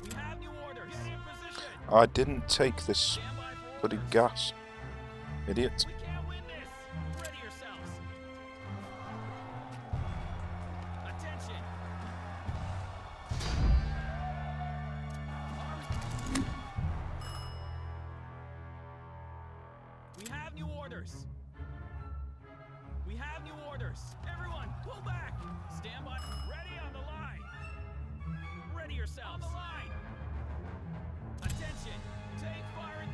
We have new orders. Get in position. I didn't take this Stand by for bloody orders. gas. Idiot. We can't win this. Ready yourselves. Attention. Arms. We have new orders. We have new orders. Everyone, pull back. Stand by. Ready on the line. Ready yourselves. On the line. Attention. Take firing.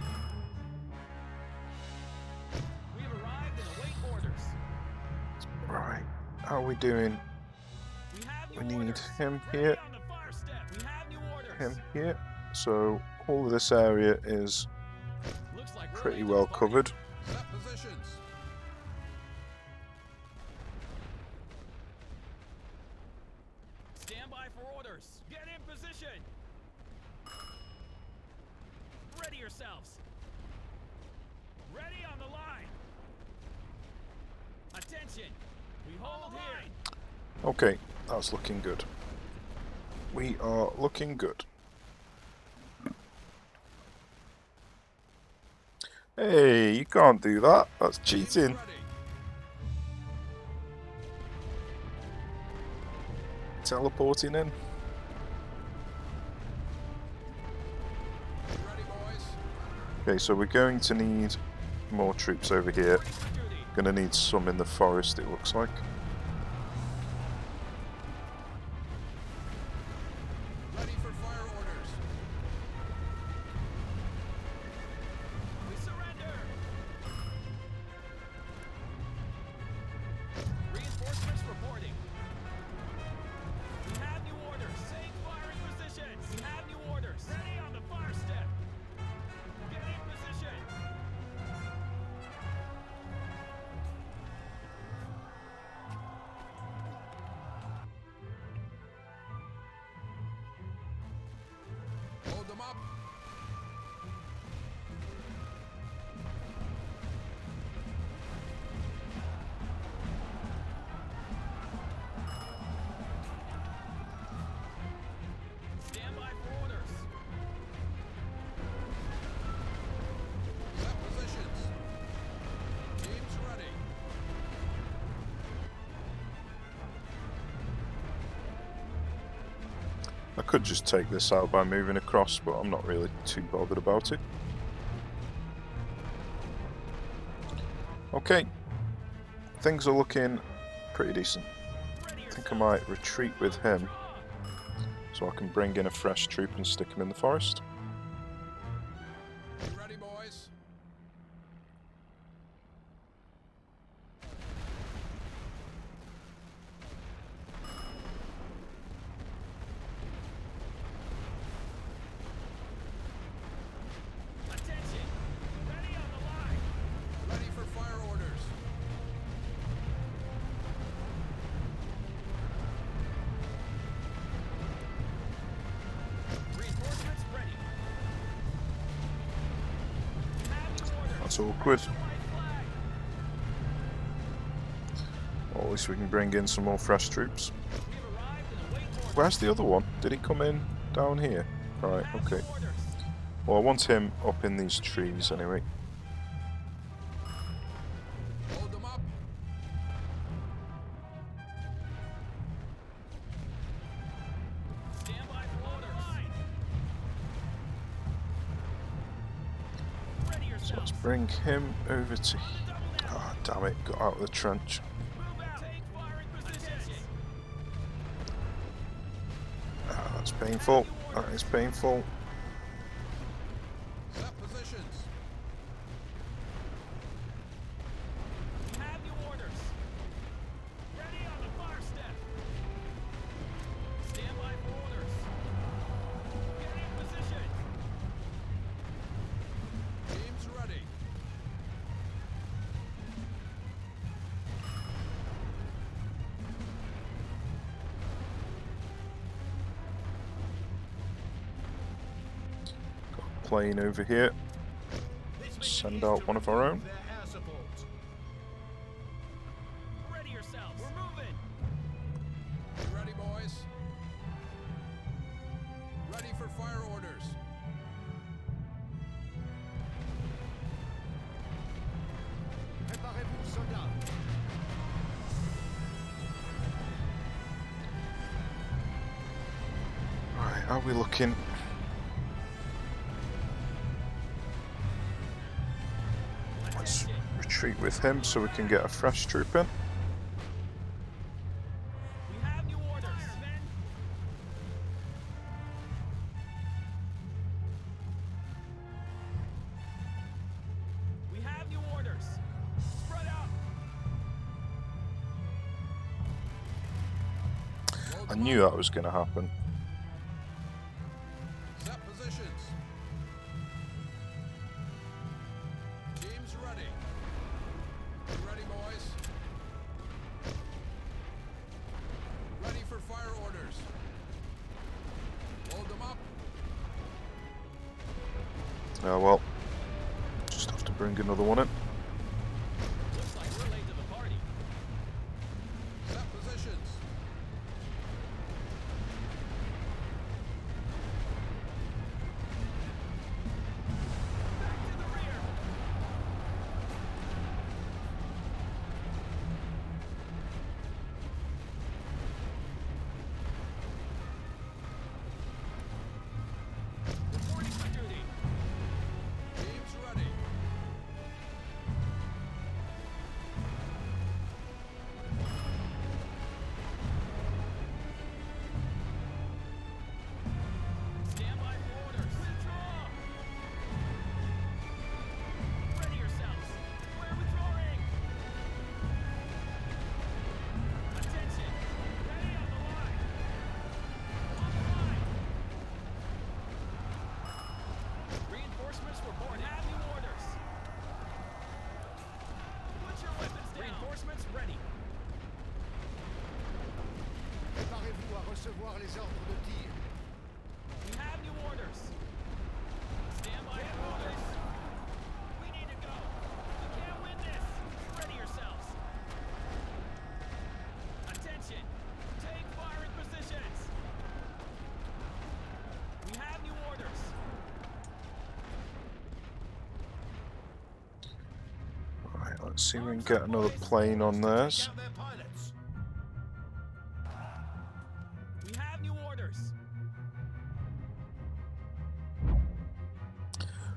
We have arrived and await orders. Right, how are we doing? We have new We need orders. him Ready here, on the fire step. We have new orders. him here. So all of this area is Looks like we're pretty late to well the party. covered. Set positions. Stand by for orders. Get in position. Ready yourselves. Ready on the line. Attention. We hold here. Okay, that's looking good. We are looking good. Hey, you can't do that. That's Teams cheating. ready. Teleporting in. Ready, boys? Okay, so we're going to need more troops over here. Ready for duty. Gonna need some in the forest, it looks like. Ready for fire orders. We surrender. Reinforcements reporting. We have new orders. Take firing positions. We have new orders. Ready on the fire step. Get in position. Load them up. Stand by for orders. Set positions. Teams ready. I could just take this out by moving across, but I'm not really too bothered about it. Okay, things are looking pretty decent. Ready I think I might retreat with him, so I can bring in a fresh troop and stick him in the forest. You ready, boys? Attention. Ready on the line. Ready for fire orders. Reinforcements ready. Have new orders. That's awkward. White flag. Well, at least we can bring in some more fresh troops. We've arrived and await orders. Where's the other one? Did he come in down here? Right, Have okay. new orders. Well, I want him up in these trees anyway. Load them up. Stand by for orders. Ready So yourself. let's bring him over to... Ah, damn it, got out of the trench. Move out. Take firing positions. Ah, that's painful. That is painful. Set positions. We have new orders. Ready on the fire step. Stand by for orders. Get in position. Teams ready. Got a plane over here. Send out one of our own. Ready yourselves. We're moving. You ready, boys? Ready for fire orders. Préparez-vous, soldats. Right, are we looking? Let's retreat with him so we can get a fresh troop in. We have new orders. Men. We have new orders. Spread out. Load I them knew up. that was going to happen. Set positions. Teams ready. You ready, boys? Ready for fire orders. Load them up. Oh well, just have to bring another one in. Looks like we're late to the party. Set positions. recevoir les ordres de tir. We have new orders. Stand by for orders. We need to go. We can't win this. Ready yourselves. Attention. Take fire in positions. We have new orders. Right, let's see if we can get another plane on theirs. Take out their pilots. We have new orders.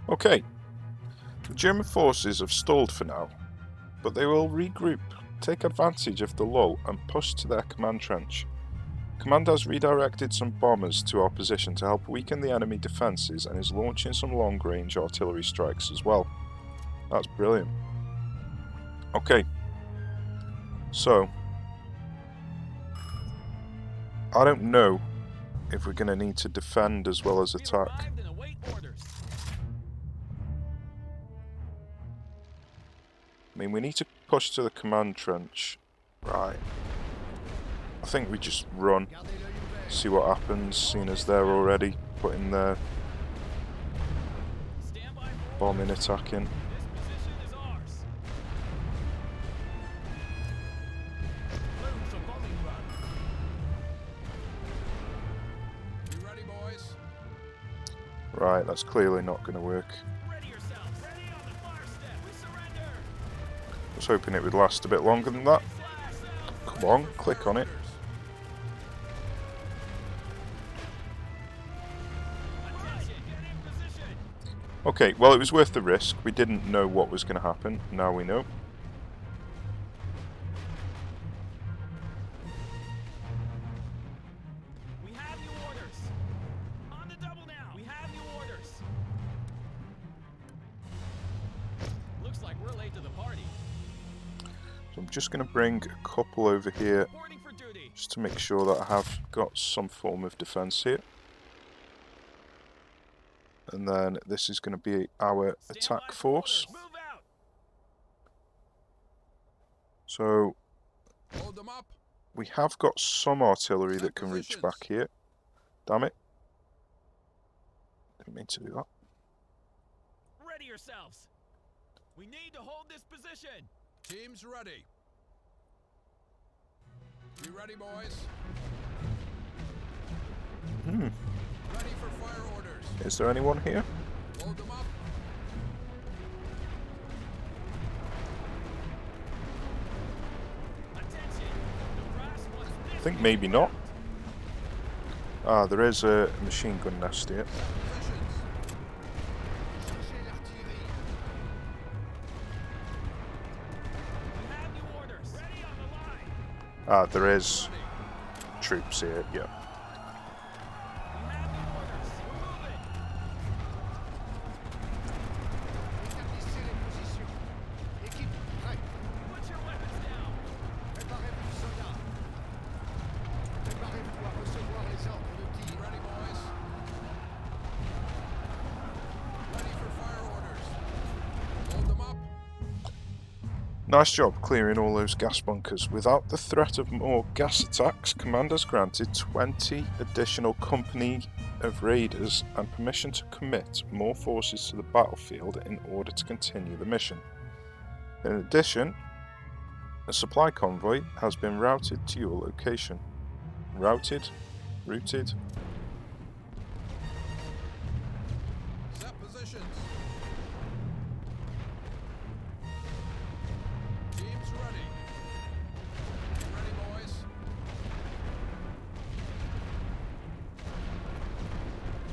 Okay. The German forces have stalled for now, but they will regroup, take advantage of the lull, and push to their command trench. Command has redirected some bombers to our position to help weaken the enemy defences and is launching some long-range artillery strikes as well. That's brilliant. Okay. So, I don't know if we're going to need to defend as well as Be attack. revived and await orders. I mean, we need to push to the command trench. Right. I think we just run, Gardez l'œil ouvert. see what happens, seeing as they're already putting their Stand by for bombing attack in. This position is ours. Loads of bombing run. You ready, boys? Right, that's clearly not going to work. Ready yourselves. Ready on the fire step. We surrender. I was hoping it would last a bit longer than that. Come on, click on it. Attention. Get in position. Okay, well, it was worth the risk. We didn't know what was going to happen. Now we know. We have new orders. On the double now. We have new orders. Looks like we're late to the party. So I'm just going to bring a couple over here Reporting for duty. just to make sure that I have got some form of defence here. And then this is going to be our Stand by attack for force. orders. Move out. So Load them up. we have got some artillery that can reach back here. Damn it. Didn't mean to do that. Ready yourselves. We need to hold this position. Teams ready. You ready, boys? Hmm. Ready for fire orders. Is there anyone here? Load them up. Attention. The brass wants this. I think maybe not. Ah, there is a machine gun nest here. Positions. Cherchez l'artillerie. We have new orders. Ready on the line. Ah, there is troops here, yeah. We have new orders. We're moving. Établissez les positions. Équipe prête. Put your weapons down. Préparez-vous, soldats. Préparez-vous à recevoir les ordres de You tir. ready, boys? Ready for fire orders. Load them up. Nice job clearing all those gas bunkers. Without the threat of more gas attacks, Command has granted 20 additional company of raiders and permission to commit more forces to the battlefield in order to continue the mission. In addition, a supply convoy has been routed to your location. Routed? Set positions. Teams ready. You ready, boys?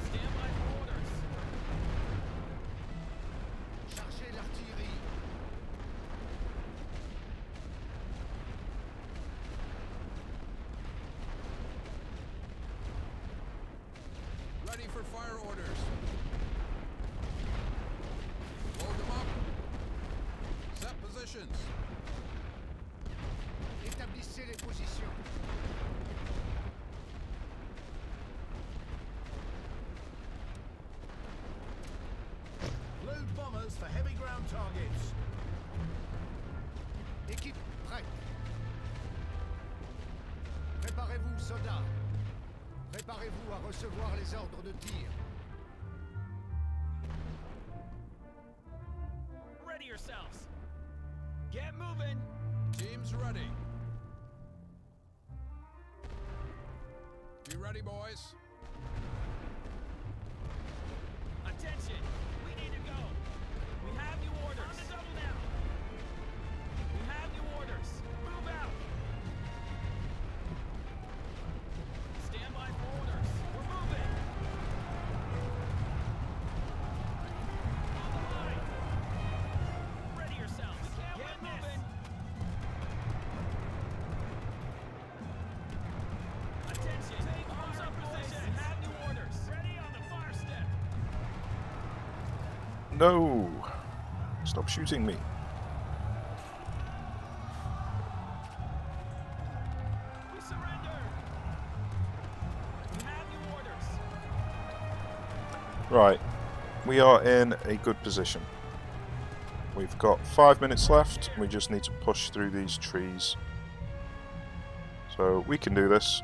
Stand by for orders. Chargez l'artillerie. Ready for fire orders. Load them up. Set positions. Établissez les positions. Load bombers for heavy ground targets. Équipe prête. Préparez-vous, soldats. Préparez-vous à recevoir les ordres de tir. Ready yourselves. Get moving. Teams ready. Be ready, boys. Attention. We need to go. We have new orders. On the double now. We have new orders. Move out. Stand by for orders. We're moving. On the line. Ready yourselves. We can't Get moving. Attention. Take arms up position. We have new orders. Ready on the fire step. No! Stop shooting me. We surrender. We have new orders. Right, we are in a good position. We've got 5 minutes left, we just need to push through these trees. So we can do this.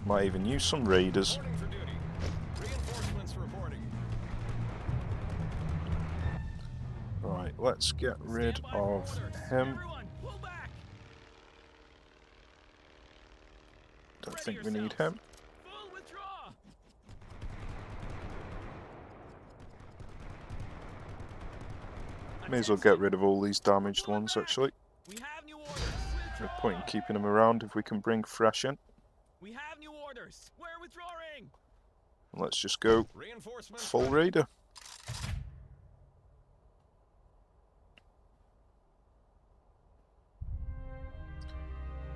Might even use some raiders. Reporting for duty. Reinforcements reporting. Right, let's get rid Stand by for of orders. him. Everyone, pull back. Don't Ready think we need yourselves. him. Full withdraw. May as well get rid of all these damaged ones actually. We have new orders. No point in keeping them around if we can bring fresh in. We have new orders. We're withdrawing. Let's just go Reinforcements full ready. raider.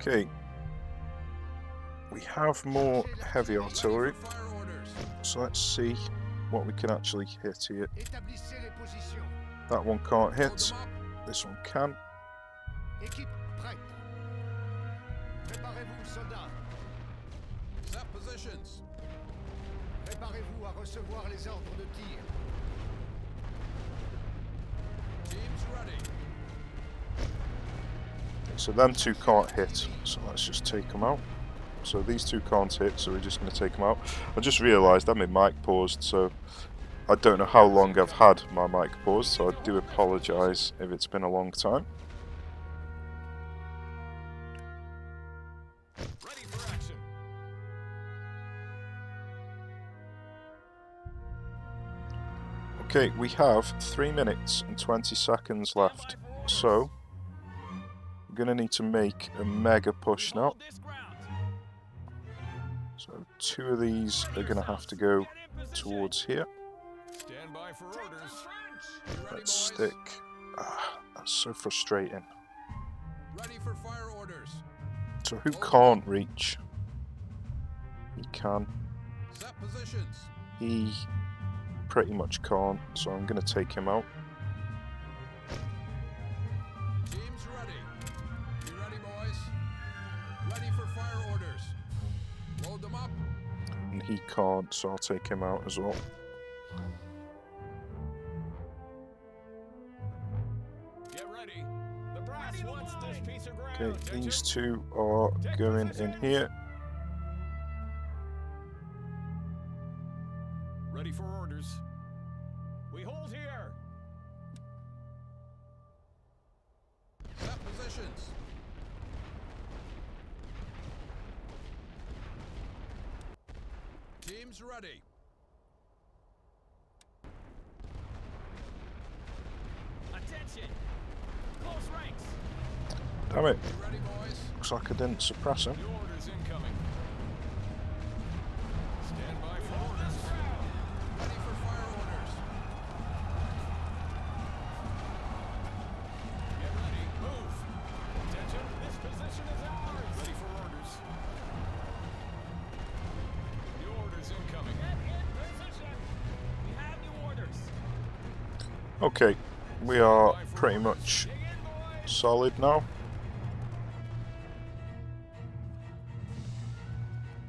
Okay. We have more heavy artillery, Ready for fire orders. so let's see what we can actually hit here. Établissez les positions. That one can't Load hit, them up. this one can. Équipe prête. Préparez-vous, soldats. Set positions. Préparez-vous à recevoir les ordres de tir. Teams ready. So them two can't hit, so let's just take them out. So these two can't hit, so we're just going to take them out. I just realised that my mic paused, so I don't know how long I've had my mic paused, so I do apologise if it's been a long time. Ready for action. Okay, we have 3 minutes and 20 seconds left, so we're going to need to make a mega push now. Hold this ground. So 2 of these are going to have to go Get in position. towards here. Stand by for orders. Be ready, Let's boys. stick. That's so frustrating. Ready for fire orders. So who can't reach? He can. Set positions. He pretty much can't, so I'm going to take him out. Teams ready. Be ready, boys. Ready for fire orders. Load them up. And he can't, so I'll take him out as well. Get ready. The brass wants this piece of ground. Okay, Attention. these two are going in here. Ready for orders. We hold here. Set positions. Teams ready. Attention. Close ranks. Damn it, Be ready, boys. looks like I didn't suppress him. New orders incoming. Stand by for orders. Ready for fire orders. Get ready. Move. Attention. This position is ours. Ready for orders. New orders incoming. Get in position. We have new orders. Okay, we are pretty much Dig in, boys. solid now.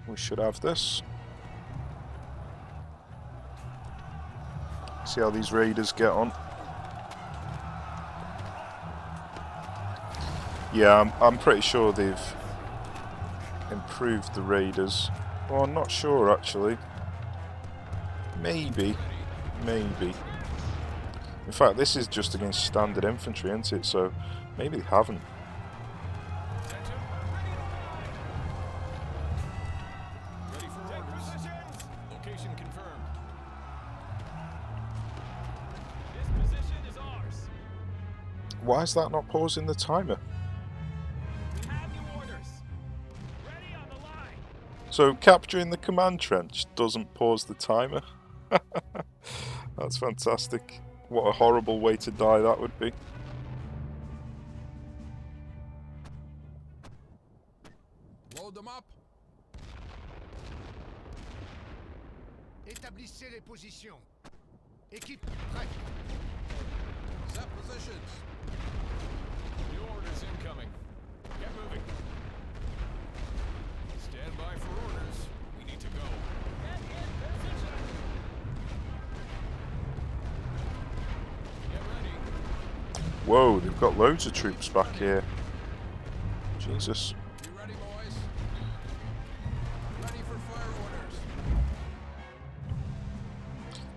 We should have this. See how these raiders get on. Yeah, I'm pretty sure they've improved the raiders. Well, I'm not sure actually. Maybe. Maybe. In fact, this is just against standard infantry, isn't it? So maybe they haven't. Ready for orders. Location confirmed. This position is ours. Why is that not pausing the timer? We have new orders. Ready on the line. So capturing the command trench doesn't pause the timer? That's fantastic. What a horrible way to die that would be. Load them up. Établissez les positions. Équipe prête. Set positions. New orders incoming. Get moving. Stand by for orders. We need to go. Get in position. Get ready. Whoa, they've got loads of troops back here. Jesus. You ready, boys? Ready for fire orders.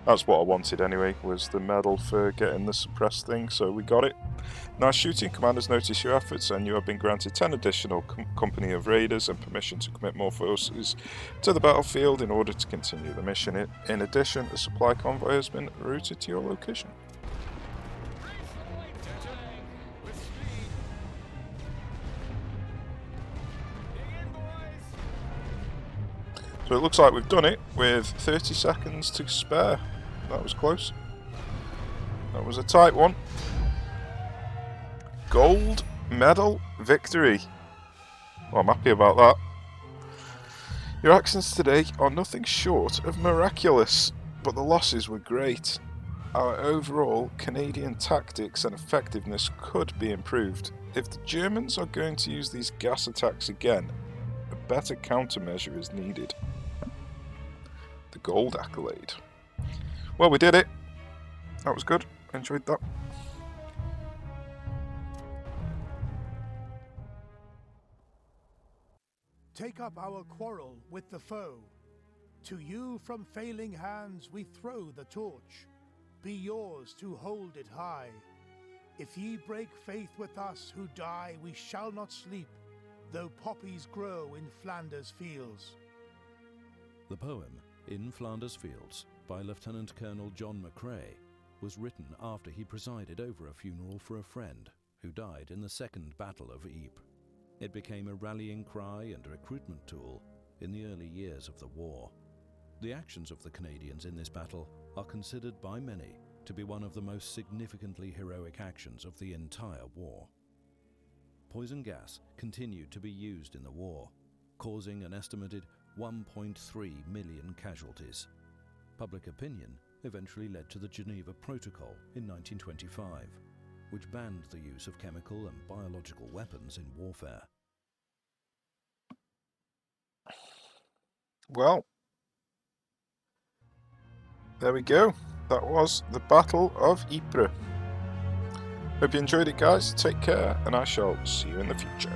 That's what I wanted anyway, was the medal for getting the suppressed thing, so we got it. Now shooting commanders notice your efforts and you have been granted 10 additional company of raiders and permission to commit more forces to the battlefield in order to continue the mission. In addition, a supply convoy has been routed to your location. With speed. Dig in, boys. So it looks like we've done it with 30 seconds to spare. That was close. That was a tight one. Gold medal victory. Well, I'm happy about that. Your actions today are nothing short of miraculous, but the losses were great. Our overall Canadian tactics and effectiveness could be improved. If the Germans are going to use these gas attacks again, a better countermeasure is needed. The gold accolade. Well, we did it. That was good. I enjoyed that. Take up our quarrel with the foe. To you from failing hands we throw the torch. Be yours to hold it high. If ye break faith with us who die, we shall not sleep, though poppies grow in Flanders fields. The poem, In Flanders Fields, by Lieutenant Colonel John McCrae, was written after he presided over a funeral for a friend who died in the Second Battle of Ypres. It became a rallying cry and a recruitment tool in the early years of the war. The actions of the Canadians in this battle are considered by many to be one of the most significantly heroic actions of the entire war. Poison gas continued to be used in the war, causing an estimated 1.3 million casualties. Public opinion eventually led to the Geneva Protocol in 1925, which banned the use of chemical and biological weapons in warfare. Well, there we go. That was the Battle of Ypres. Hope you enjoyed it, guys. Take care, and I shall see you in the future.